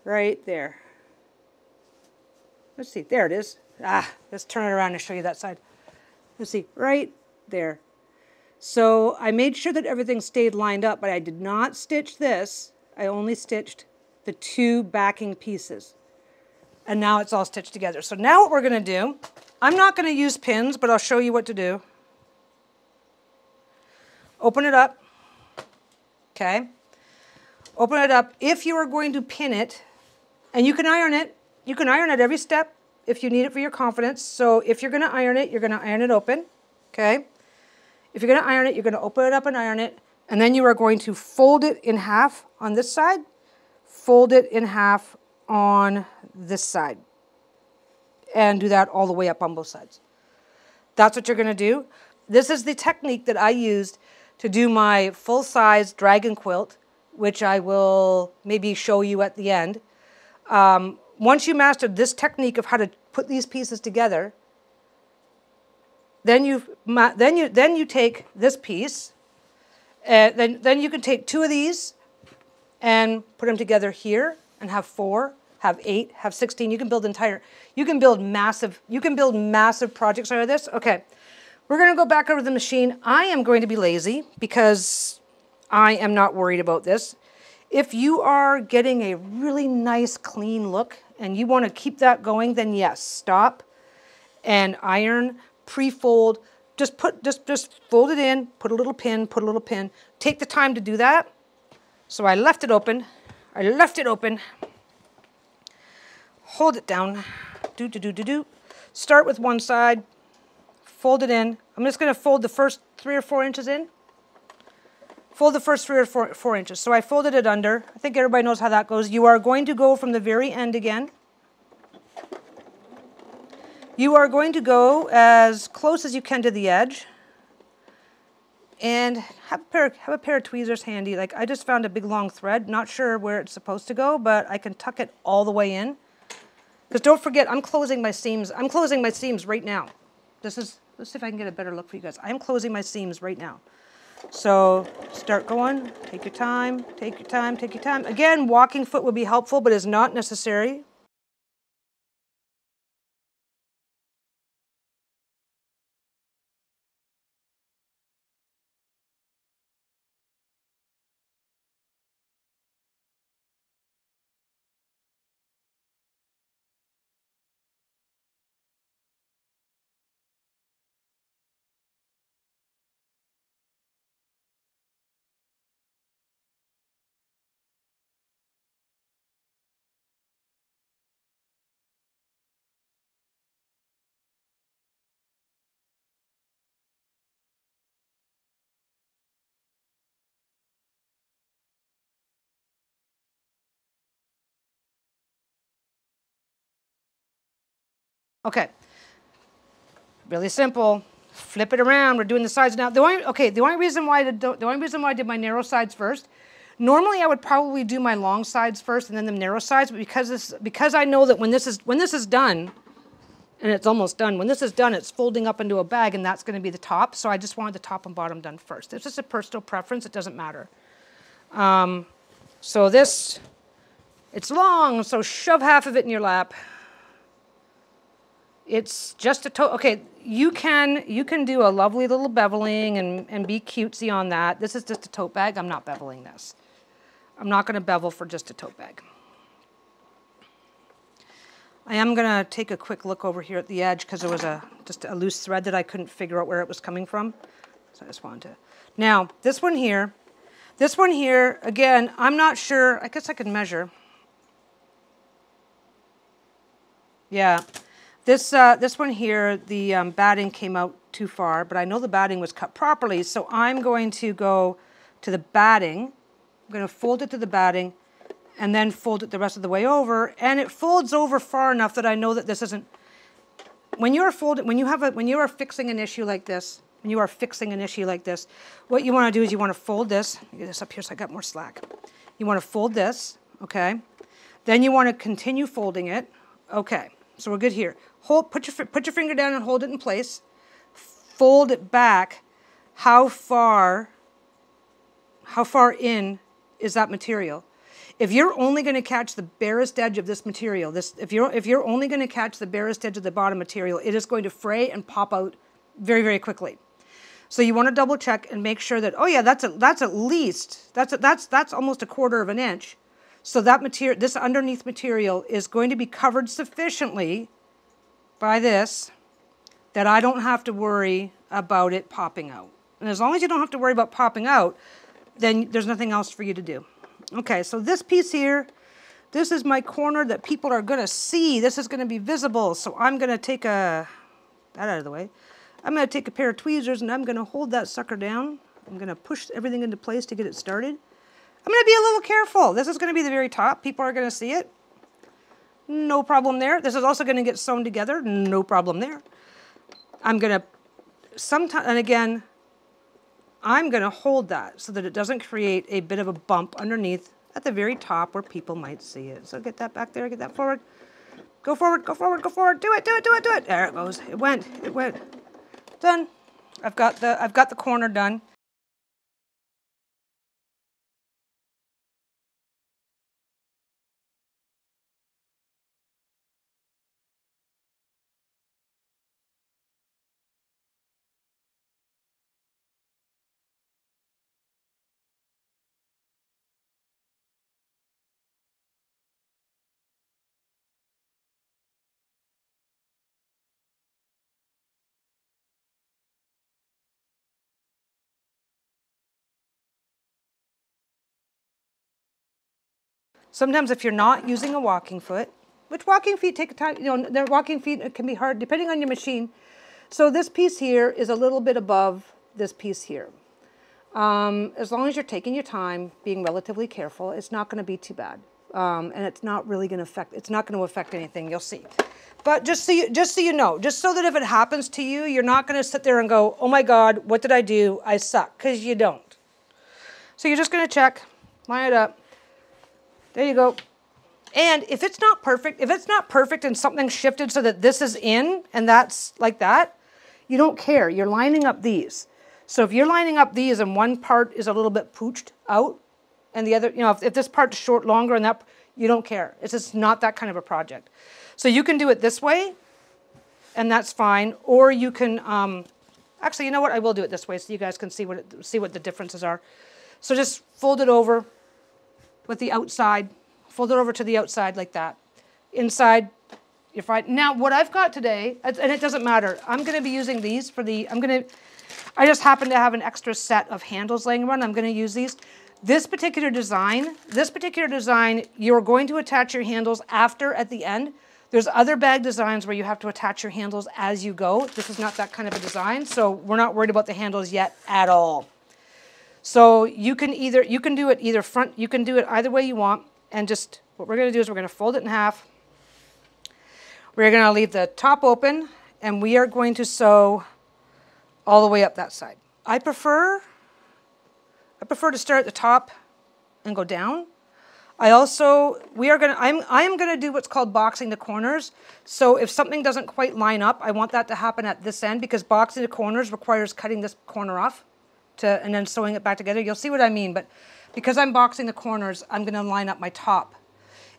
Right there. Let's see, there it is. Let's turn it around and show you that side. Let's see, right there. So I made sure that everything stayed lined up, but I did not stitch this I only stitched the 2 backing pieces. And now it's all stitched together. So now what we're going to do, I'm not going to use pins, but I'll show you what to do. Open it up. Okay. Open it up. If you are going to pin it, and you can iron it every step if you need it for your confidence. So if you're going to iron it, you're going to iron it open. Okay. If you're going to iron it, you're going to open it up and iron it. And then you are going to fold it in half on this side, fold it in half on this side, and do that all the way up on both sides. That's what you're going to do. This is the technique that I used to do my full-size dragon quilt, which I will maybe show you at the end. Once you master this technique of how to put these pieces together, then you take this piece, then you can take 2 of these and put them together here and have 4, have 8, have 16. You can build massive projects out of this. Okay, we're going to go back over to the machine. I am going to be lazy because I am not worried about this. If you are getting a really nice clean look and you want to keep that going, then yes, stop and iron, pre-fold. Just fold it in, put a little pin, Take the time to do that. So I left it open. Hold it down. Start with one side. Fold it in. I'm just going to fold the first 3 or 4 inches in. Fold the first 3 or 4 inches. So I folded it under. I think everybody knows how that goes. You are going to go from the very end again. You are going to go as close as you can to the edge. And have a pair of tweezers handy. Like, I just found a big long thread. Not sure where it's supposed to go, but I can tuck it all the way in. Because don't forget, I'm closing my seams. I'm closing my seams right now. Let's see if I can get a better look for you guys. I'm closing my seams right now. So start going. Take your time. Again, walking foot would be helpful, but is not necessary. Okay, really simple. Flip it around. We're doing the sides now. The only reason why I did my narrow sides first. Normally, I would probably do my long sides first and then the narrow sides, but because I know that when this is done, and it's almost done. When this is done, it's folding up into a bag, and that's going to be the top. So I just wanted the top and bottom done first. It's just a personal preference. It doesn't matter. So this, it's long, so shove half of it in your lap. It's just a tote. Okay, you can do a lovely little beveling and be cutesy on that. This is just a tote bag. I'm not beveling this. I'm not going to bevel for just a tote bag. I am going to take a quick look over here at the edge because there was just a loose thread that I couldn't figure out where it was coming from. So I just wanted to. Now, this one here, again, I'm not sure. I guess I could measure. Yeah. This one here, the batting came out too far, but I know the batting was cut properly, so I'm going to go to the batting. I'm going to fold it to the batting and then fold it the rest of the way over, and it folds over far enough that I know that this isn't. When you are fixing an issue like this, what you want to do is you want to fold this. Get this up here so I got more slack. You want to fold this, okay? Then you want to continue folding it, okay? So we're good here. Put your finger down and hold it in place. Fold it back. How far in is that material? If you're only going to catch the barest edge of this material, if you're only going to catch the barest edge of the bottom material, it is going to fray and pop out very, very quickly. So you want to double check and make sure that, oh yeah, that's at least, that's almost 1/4 of an inch. So that material, this underneath material is going to be covered sufficiently by this that I don't have to worry about it popping out. And as long as you don't have to worry about popping out, then there's nothing else for you to do. Okay, so this piece here, this is my corner that people are going to see. This is going to be visible. So I'm going to take that out of the way. I'm going to take a pair of tweezers and I'm going to hold that sucker down. I'm going to push everything into place to get it started. I'm going to be a little careful. This is going to be the very top. People are going to see it. No problem there. This is also going to get sewn together. No problem there. I'm going to sometimes, and again, I'm going to hold that so that it doesn't create a bit of a bump underneath at the very top where people might see it. So get that back there, get that forward. Go forward, go forward, go forward. Do it, do it, do it, do it. There it goes. It went, it went. Done. I've got the corner done. Sometimes if you're not using a walking foot, which walking feet take time, you know, their walking feet, it can be hard depending on your machine. So this piece here is a little bit above this piece here. As long as you're taking your time, being relatively careful, it's not going to be too bad. And it's not really going to affect, it's not going to affect anything, you'll see. But just so you know, just so that if it happens to you, you're not going to sit there and go, oh my God, what did I do? I suck, because you don't. So you're just going to check, line it up. There you go. And if it's not perfect and something shifted so that this is in and that's like that, you don't care. You're lining up these. So if you're lining up these and one part is a little bit pooched out and the other, you know, if this part's short longer and that, you don't care. It's just not that kind of a project. So you can do it this way and that's fine. Or you can, actually, you know what? I will do it this way so you guys can see what the differences are. So just fold it over with the outside, fold it over to the outside like that. Inside, you're fine. Now, what I've got today, and it doesn't matter, I'm going to be using these for the, I just happen to have an extra set of handles laying around. I'm going to use these. This particular design, you're going to attach your handles after at the end. There's other bag designs where you have to attach your handles as you go. This is not that kind of a design, so we're not worried about the handles yet at all. So you can do it either front, you can do it either way you want, and just what we're going to do is we're going to fold it in half. We're going to leave the top open, and we are going to sew all the way up that side. I prefer to start at the top and go down. I am going to do what's called boxing the corners. So if something doesn't quite line up, I want that to happen at this end because boxing the corners requires cutting this corner off and then sewing it back together. You'll see what I mean, but because I'm boxing the corners, I'm going to line up my top.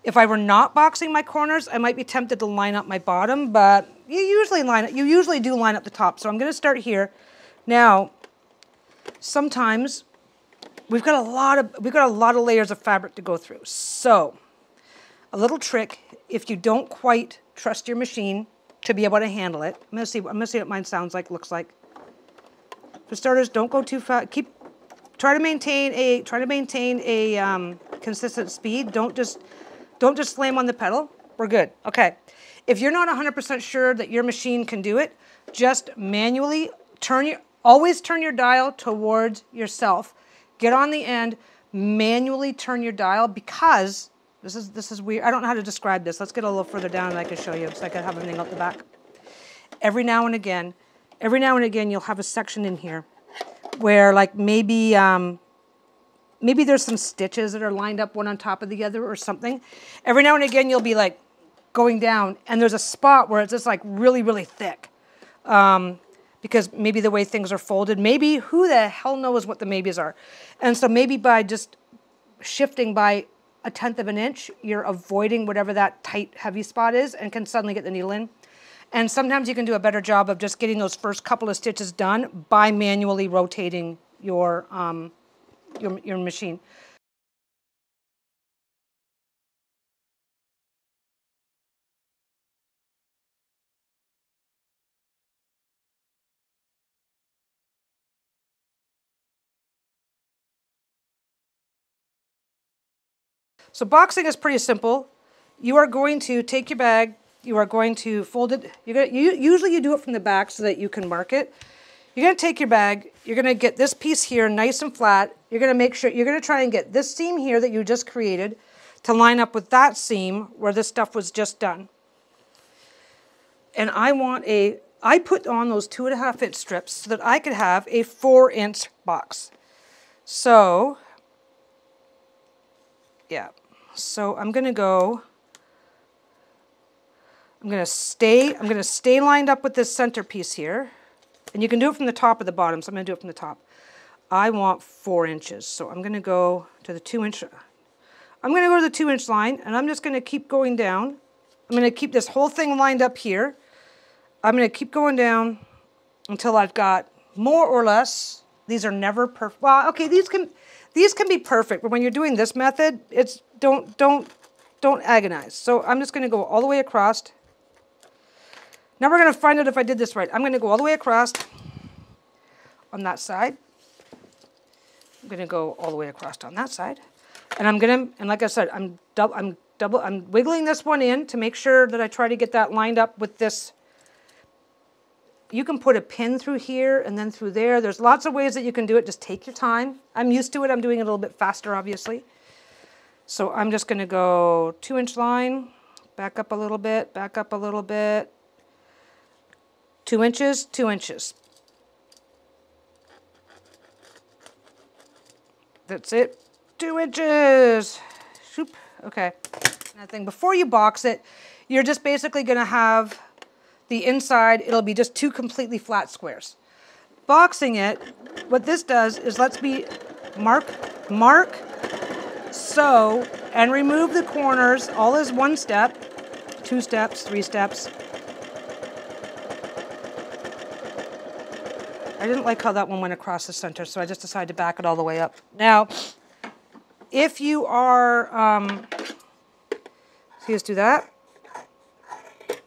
If I were not boxing my corners, I might be tempted to line up my bottom, but you usually do line up the top. So I'm going to start here. Now, sometimes we've got a lot of layers of fabric to go through. So, a little trick, if you don't quite trust your machine to be able to handle it, I'm going to see what mine sounds like, looks like. For starters, don't go too fast. Try to maintain a consistent speed. Don't just slam on the pedal. We're good. Okay. If you're not 100% sure that your machine can do it, just manually always turn your dial towards yourself. Get on the end, manually turn your dial because this is weird. I don't know how to describe this. Let's get a little further down and I can show you so I can have everything out the back. Every now and again you'll have a section in here where like maybe there's some stitches that are lined up one on top of the other or something. Every now and again you'll be like going down and there's a spot where it's just like really, really thick. Because maybe the way things are folded, maybe who the hell knows what the maybes are. And so maybe by just shifting by 1/10 of an inch, you're avoiding whatever that tight, heavy spot is and can suddenly get the needle in. And sometimes you can do a better job of just getting those first couple of stitches done by manually rotating your machine. So boxing is pretty simple. You are going to take your bag, you are going to fold it. Usually you do it from the back so that you can mark it. You're going to take your bag, you're going to get this piece here nice and flat. You're going to make sure, you're going to try and get this seam here that you just created to line up with that seam where this stuff was just done. And I put on those 2.5 inch strips so that I could have a 4-inch box. So, yeah. So I'm going to stay lined up with this center piece here. And you can do it from the top or the bottom, so I'm going to do it from the top. I want 4 inches, so I'm going to go to the 2-inch. I'm going to go to the 2-inch line, and I'm just going to keep going down. I'm going to keep this whole thing lined up here. I'm going to keep going down until I've got more or less. These are never perfect. Well, okay, these can be perfect, but when you're doing this method, it's don't agonize. So I'm just going to go all the way across. Now we're going to find out if I did this right. I'm going to go all the way across on that side. I'm going to go all the way across on that side. And I'm going to, and like I said, I'm wiggling this one in to make sure that I try to get that lined up with this. You can put a pin through here and then through there. There's lots of ways that you can do it. Just take your time. I'm used to it. I'm doing it a little bit faster, obviously. So I'm just going to go 2-inch line, back up a little bit, back up a little bit. 2 inches, 2 inches. That's it. 2 inches. Shoop. Okay. Nothing. Before you box it, you're just basically going to have the inside, it'll be just 2 completely flat squares. Boxing it, what this does is lets me mark, sew, and remove the corners all as 1 step, 2 steps, 3 steps. I didn't like how that one went across the center, so I just decided to back it all the way up. Now, if you are, see us do that,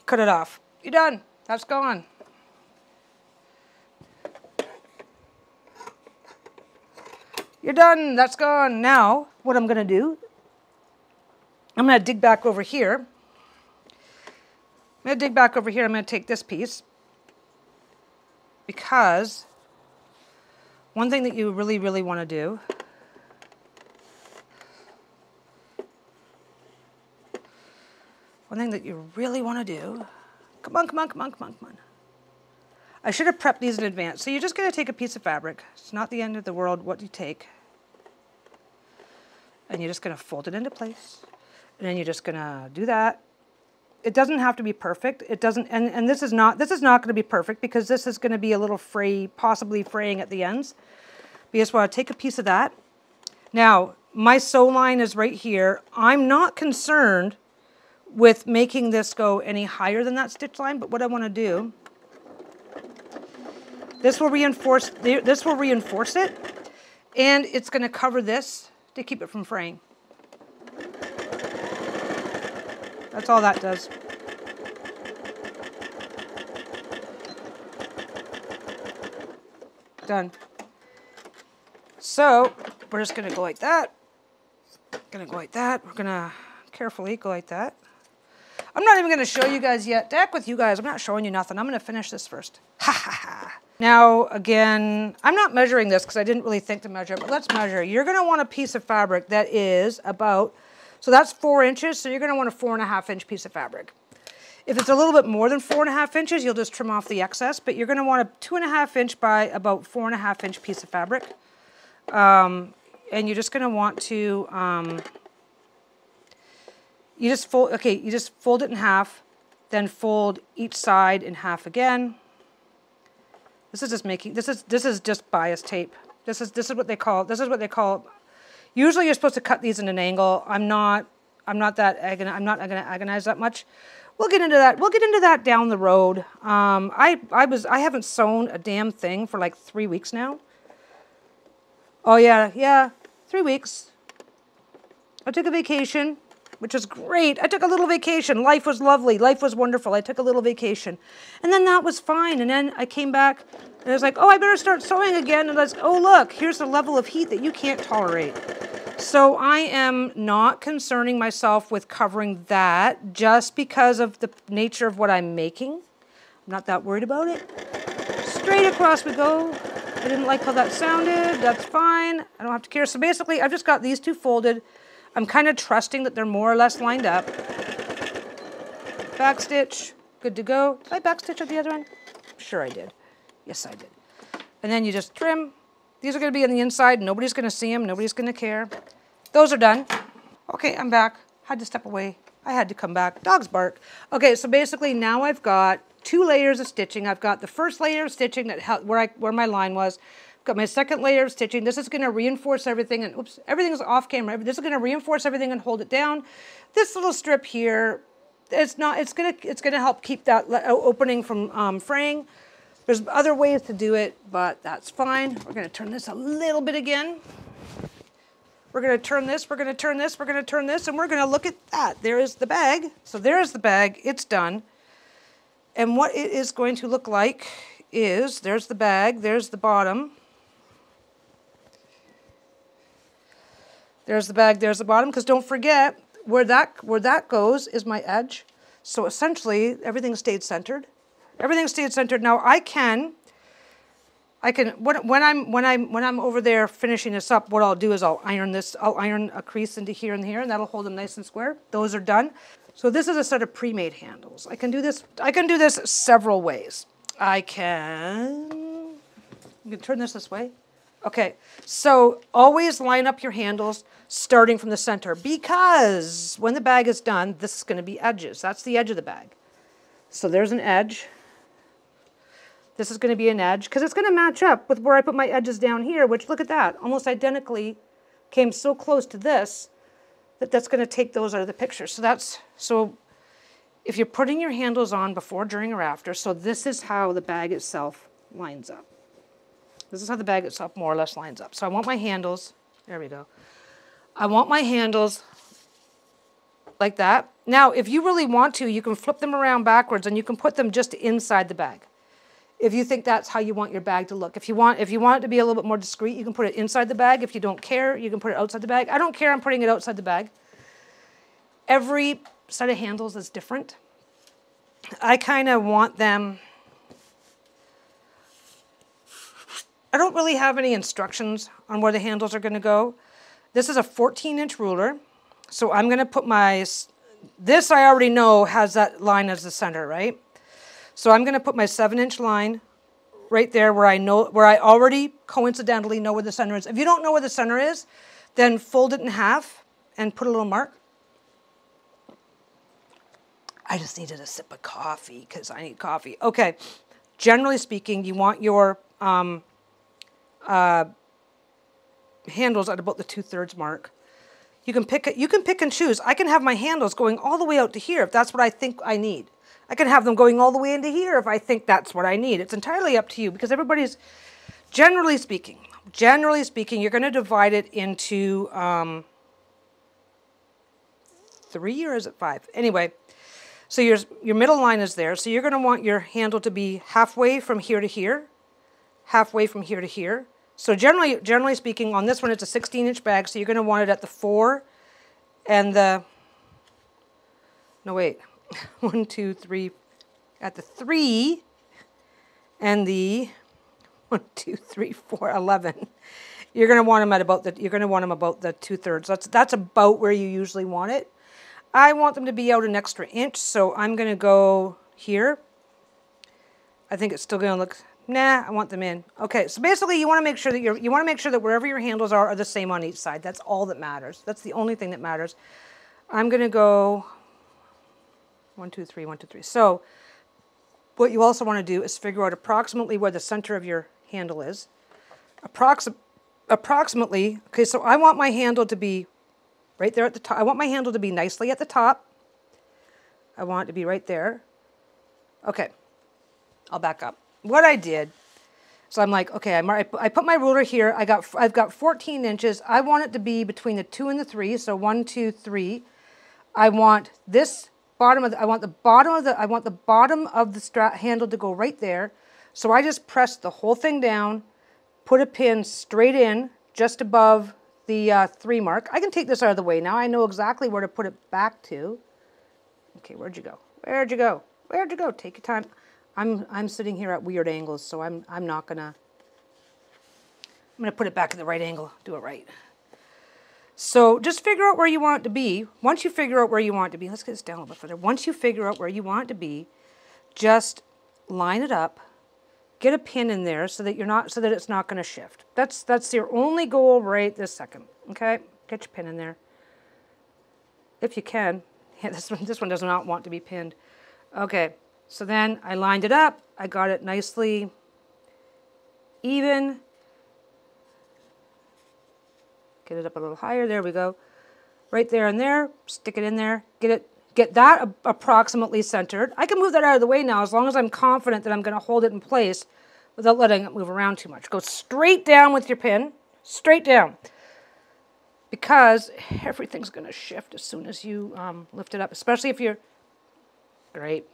cut it off. You're done. That's gone. You're done. That's gone. Now, what I'm going to do, I'm going to dig back over here. I'm going to take this piece because one thing that you really, really want to do come on. I should have prepped these in advance. So you're just going to take a piece of fabric. It's not the end of the world what you take. And you're just going to fold it into place. And then you're just going to do that. It doesn't have to be perfect. It doesn't, and this is not going to be perfect because this is going to be a little fray, possibly fraying at the ends. But you just want to take a piece of that. Now, my sew line is right here. I'm not concerned with making this go any higher than that stitch line, but what I want to do, this will reinforce it, and it's going to cover this to keep it from fraying. That's all that does. Done. So we're just going to go like that. We're going going to carefully go like that. I'm not even going to show you guys yet. Deck with you guys. I'm not showing you nothing. I'm going to finish this first. Ha ha ha. Now, again, I'm not measuring this because I didn't really think to measure it, but let's measure. You're going to want a piece of fabric that is about, so that's 4 inches, so you're going to want a 4.5 inch piece of fabric. If it's a little bit more than 4.5 inches, you'll just trim off the excess, but you're going to want a 2.5 inch by about 4.5 inch piece of fabric. And you're just going to want to, you just fold it in half, then fold each side in half again. This is just bias tape. This is what they call. Usually you're supposed to cut these in an angle. I'm not going to agonize that much. we'll get into that. We'll get into that down the road. I haven't sewn a damn thing for like 3 weeks now. Oh yeah, 3 weeks. I took a vacation, which was great. I took a little vacation. Life was lovely. Life was wonderful. I took a little vacation. And then that was fine. And then I came back and I was like, oh, I better start sewing again. And I was, oh, look, here's the level of heat that you can't tolerate. So I am not concerning myself with covering that just because of the nature of what I'm making. I'm not that worried about it. Straight across we go. I didn't like how that sounded. That's fine. I don't have to care. So basically, I've just got these two folded. I'm kind of trusting that they're more or less lined up. Back stitch, good to go. Did I back stitch at the other end? I'm sure I did. Yes, I did. And then you just trim. These are going to be on the inside. Nobody's going to see them. Nobody's going to care. Those are done. Okay, I'm back. Had to step away. I had to come back. Dogs bark. Okay, so basically now I've got 2 layers of stitching. I've got the first layer of stitching that where my line was. Got my second layer of stitching. This is going to reinforce everything, and oops, everything's off camera. This is going to reinforce everything and hold it down. This little strip here, it's going to help keep that opening from fraying. There's other ways to do it, but that's fine. We're going to turn this a little bit again. We're going to turn this, we're going to turn this, we're going to turn this, and we're going to look at that. There is the bag. So there's the bag. It's done. And what it is going to look like is, there's the bag, there's the bottom. There's the bag, there's the bottom, because don't forget, where that goes is my edge. So essentially, everything stayed centered. Everything stayed centered. Now I can when I'm over there finishing this up, what I'll do is I'll iron a crease into here and here, and that'll hold them nice and square. Those are done. So this is a set of pre-made handles. I can do this several ways. You can turn this way. Okay, so always line up your handles starting from the center, because when the bag is done, this is going to be edges. That's the edge of the bag. So there's an edge. This is going to be an edge, because it's going to match up with where I put my edges down here, which, look at that, almost identically came so close to this that that's going to take those out of the picture. So if you're putting your handles on before, during, or after, so this is how the bag itself lines up. This is how the bag itself more or less lines up. So I want my handles, there we go. I want my handles like that. Now, if you really want to, you can flip them around backwards and you can put them just inside the bag. If you think that's how you want your bag to look. If you want it to be a little bit more discreet, you can put it inside the bag. If you don't care, you can put it outside the bag. I don't care, I'm putting it outside the bag. Every set of handles is different. I kind of want them, I don't really have any instructions on where the handles are going to go. This is a 14-inch ruler, so I'm going to put this I already know has that line as the center, right? So I'm going to put my 7-inch line right there where I already coincidentally know where the center is. If you don't know where the center is, then fold it in half and put a little mark. I just needed a sip of coffee because I need coffee. Okay, generally speaking, you want your handles at about the 2/3 mark. You can pick and choose. I can have my handles going all the way out to here if that's what I think I need. I can have them going all the way into here if I think that's what I need. It's entirely up to you, because everybody's, generally speaking, you're going to divide it into 3, or is it 5? Anyway, so your middle line is there. So you're going to want your handle to be halfway from here to here, halfway from here to here. So generally speaking, on this one, it's a 16-inch bag, so you're going to want it at the 4 and the, no wait, 1, 2, 3, at the 3 and the 1, 2, 3, 4, 11. You're going to want them at about the 2/3. That's about where you usually want it. I want them to be out an extra inch, so I'm going to go here. I think it's still going to look. Nah, I want them in. Okay, so basically you want to make sure that wherever your handles are the same on each side. That's all that matters. That's the only thing that matters. I'm going to go 1, 2, 3, 1, 2, 3. So what you also want to do is figure out approximately where the center of your handle is. Approximately, okay, so I want my handle to be right there at the top. I want my handle to be nicely at the top. I want it to be right there. Okay, I'll back up. What I did, so I'm like, okay, I put my ruler here. I've got 14 inches. I want it to be between the 2 and the 3. So 1, 2, 3. I want this bottom of the, I want the bottom of the strap handle to go right there. So I just press the whole thing down, put a pin straight in just above the 3 mark. I can take this out of the way now. I know exactly where to put it back to. Okay, where'd you go? Where'd you go? Where'd you go? Take your time. I'm sitting here at weird angles, so I'm gonna put it back in the right angle. Do it right. So just figure out where you want it to be. Once you figure out where you want it to be, let's get this down a little bit further. Once you figure out where you want it to be, just line it up. Get a pin in there so that it's not going to shift. That's your only goal right this second. Okay, get your pin in there if you can. Yeah, this one does not want to be pinned. Okay, so then I lined it up. I got it nicely even. Get it up a little higher. There we go. Right there and there. Stick it in there. Get that approximately centered. I can move that out of the way now as long as I'm confident that I'm going to hold it in place without letting it move around too much. Go straight down with your pin. Straight down. Because everything's going to shift as soon as you lift it up. Especially if you're... Great.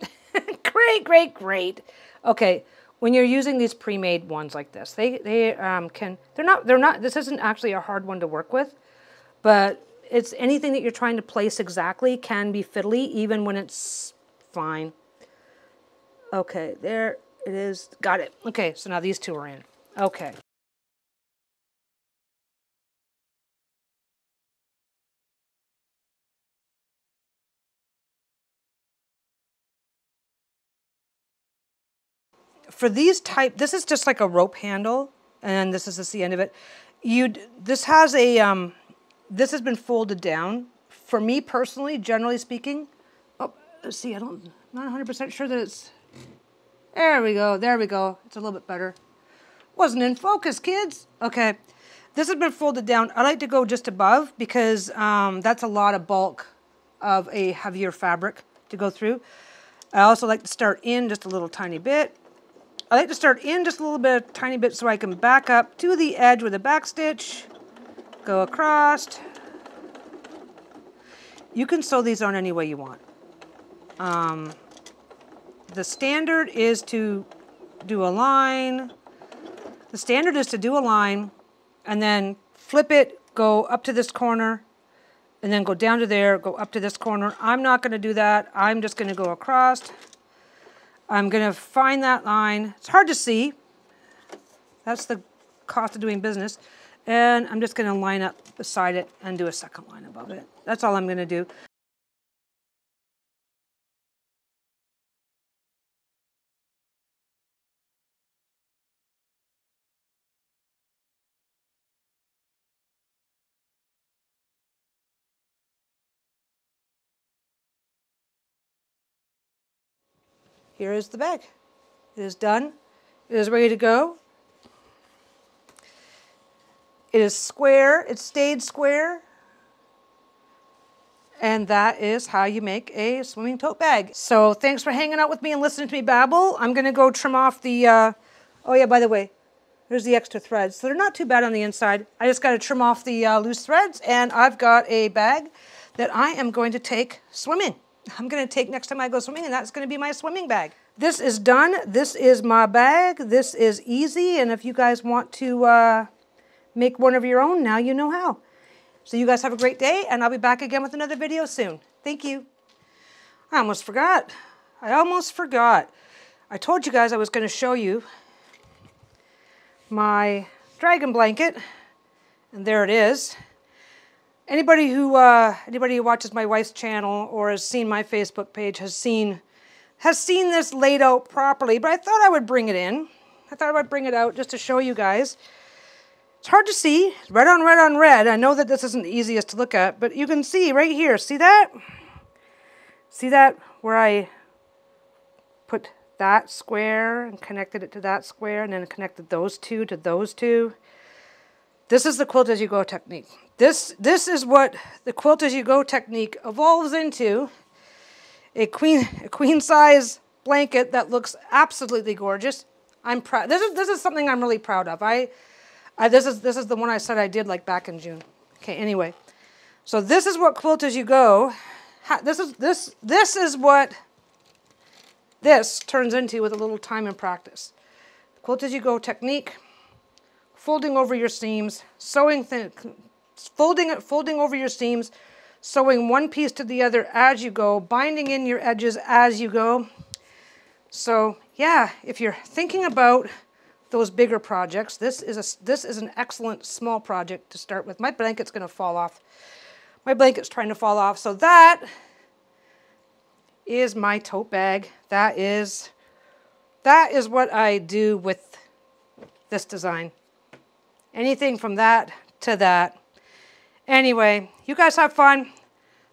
Great. Okay. When you're using these pre-made ones like this, they're not, this isn't actually a hard one to work with, but it's anything that you're trying to place exactly can be fiddly even when it's fine. Okay, there it is. Got it. Okay, so now these two are in. Okay. For these type, this is just like a rope handle, and this is the end of it. This has been folded down. For me personally, generally speaking, oh, let's see, I'm not 100% sure that it's, there we go, it's a little bit better. Wasn't in focus, kids. Okay, this has been folded down. I like to go just above because that's a lot of bulk of a heavier fabric to go through. I also like to start in just a little tiny bit. I like to start in just a little bit, tiny bit, so I can back up to the edge with a back stitch, go across. You can sew these on any way you want. The standard is to do a line. The standard is to do a line and then flip it, go up to this corner, and then go down to there, go up to this corner. I'm not going to do that. I'm just going to go across. I'm going to find that line. It's hard to see. That's the cost of doing business. And I'm just going to line up beside it and do a second line above it. That's all I'm going to do. Here is the bag. It is done. It is ready to go. It is square. It stayed square. And that is how you make a swimming tote bag. So thanks for hanging out with me and listening to me babble. I'm going to go trim off the, oh yeah, by the way, there's the extra threads. So they're not too bad on the inside. I just got to trim off the loose threads, and I've got a bag that I am going to take swimming. I'm going to take next time I go swimming, and that's going to be my swimming bag. This is done. This is my bag. This is easy, and if you guys want to make one of your own, now you know how. So you guys have a great day, and I'll be back again with another video soon. Thank you. I almost forgot. I told you guys I was going to show you my dragon blanket, and there it is. Anybody who watches my wife's channel or has seen my Facebook page has seen this laid out properly, but I thought I would bring it in. I thought I would bring it out just to show you guys. It's hard to see, red on red on red. I know that this isn't the easiest to look at, but you can see right here, see that? See that where I put that square and connected it to that square and then connected those two to those two? This is the quilt as you go technique. This is what the quilt as you go technique evolves into. a queen size blanket that looks absolutely gorgeous. I'm proud. This is something I'm really proud of. This is the one I said I did like back in June. Okay, anyway. So this is what Quilt As You Go. This is what this turns into with a little time and practice. Quilt As You Go technique. Folding over your seams, folding over your seams, sewing one piece to the other as you go, binding in your edges as you go. So yeah, if you're thinking about those bigger projects, this is an excellent small project to start with. My blanket's going to fall off. My blanket's trying to fall off. So that is my tote bag. That is what I do with this design. Anything from that to that. Anyway, you guys have fun.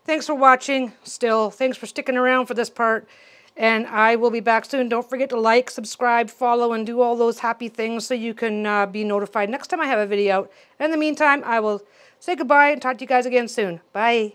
Thanks for watching still. Thanks for sticking around for this part. And I will be back soon. Don't forget to like, subscribe, follow, and do all those happy things so you can be notified next time I have a video out. In the meantime, I will say goodbye and talk to you guys again soon. Bye.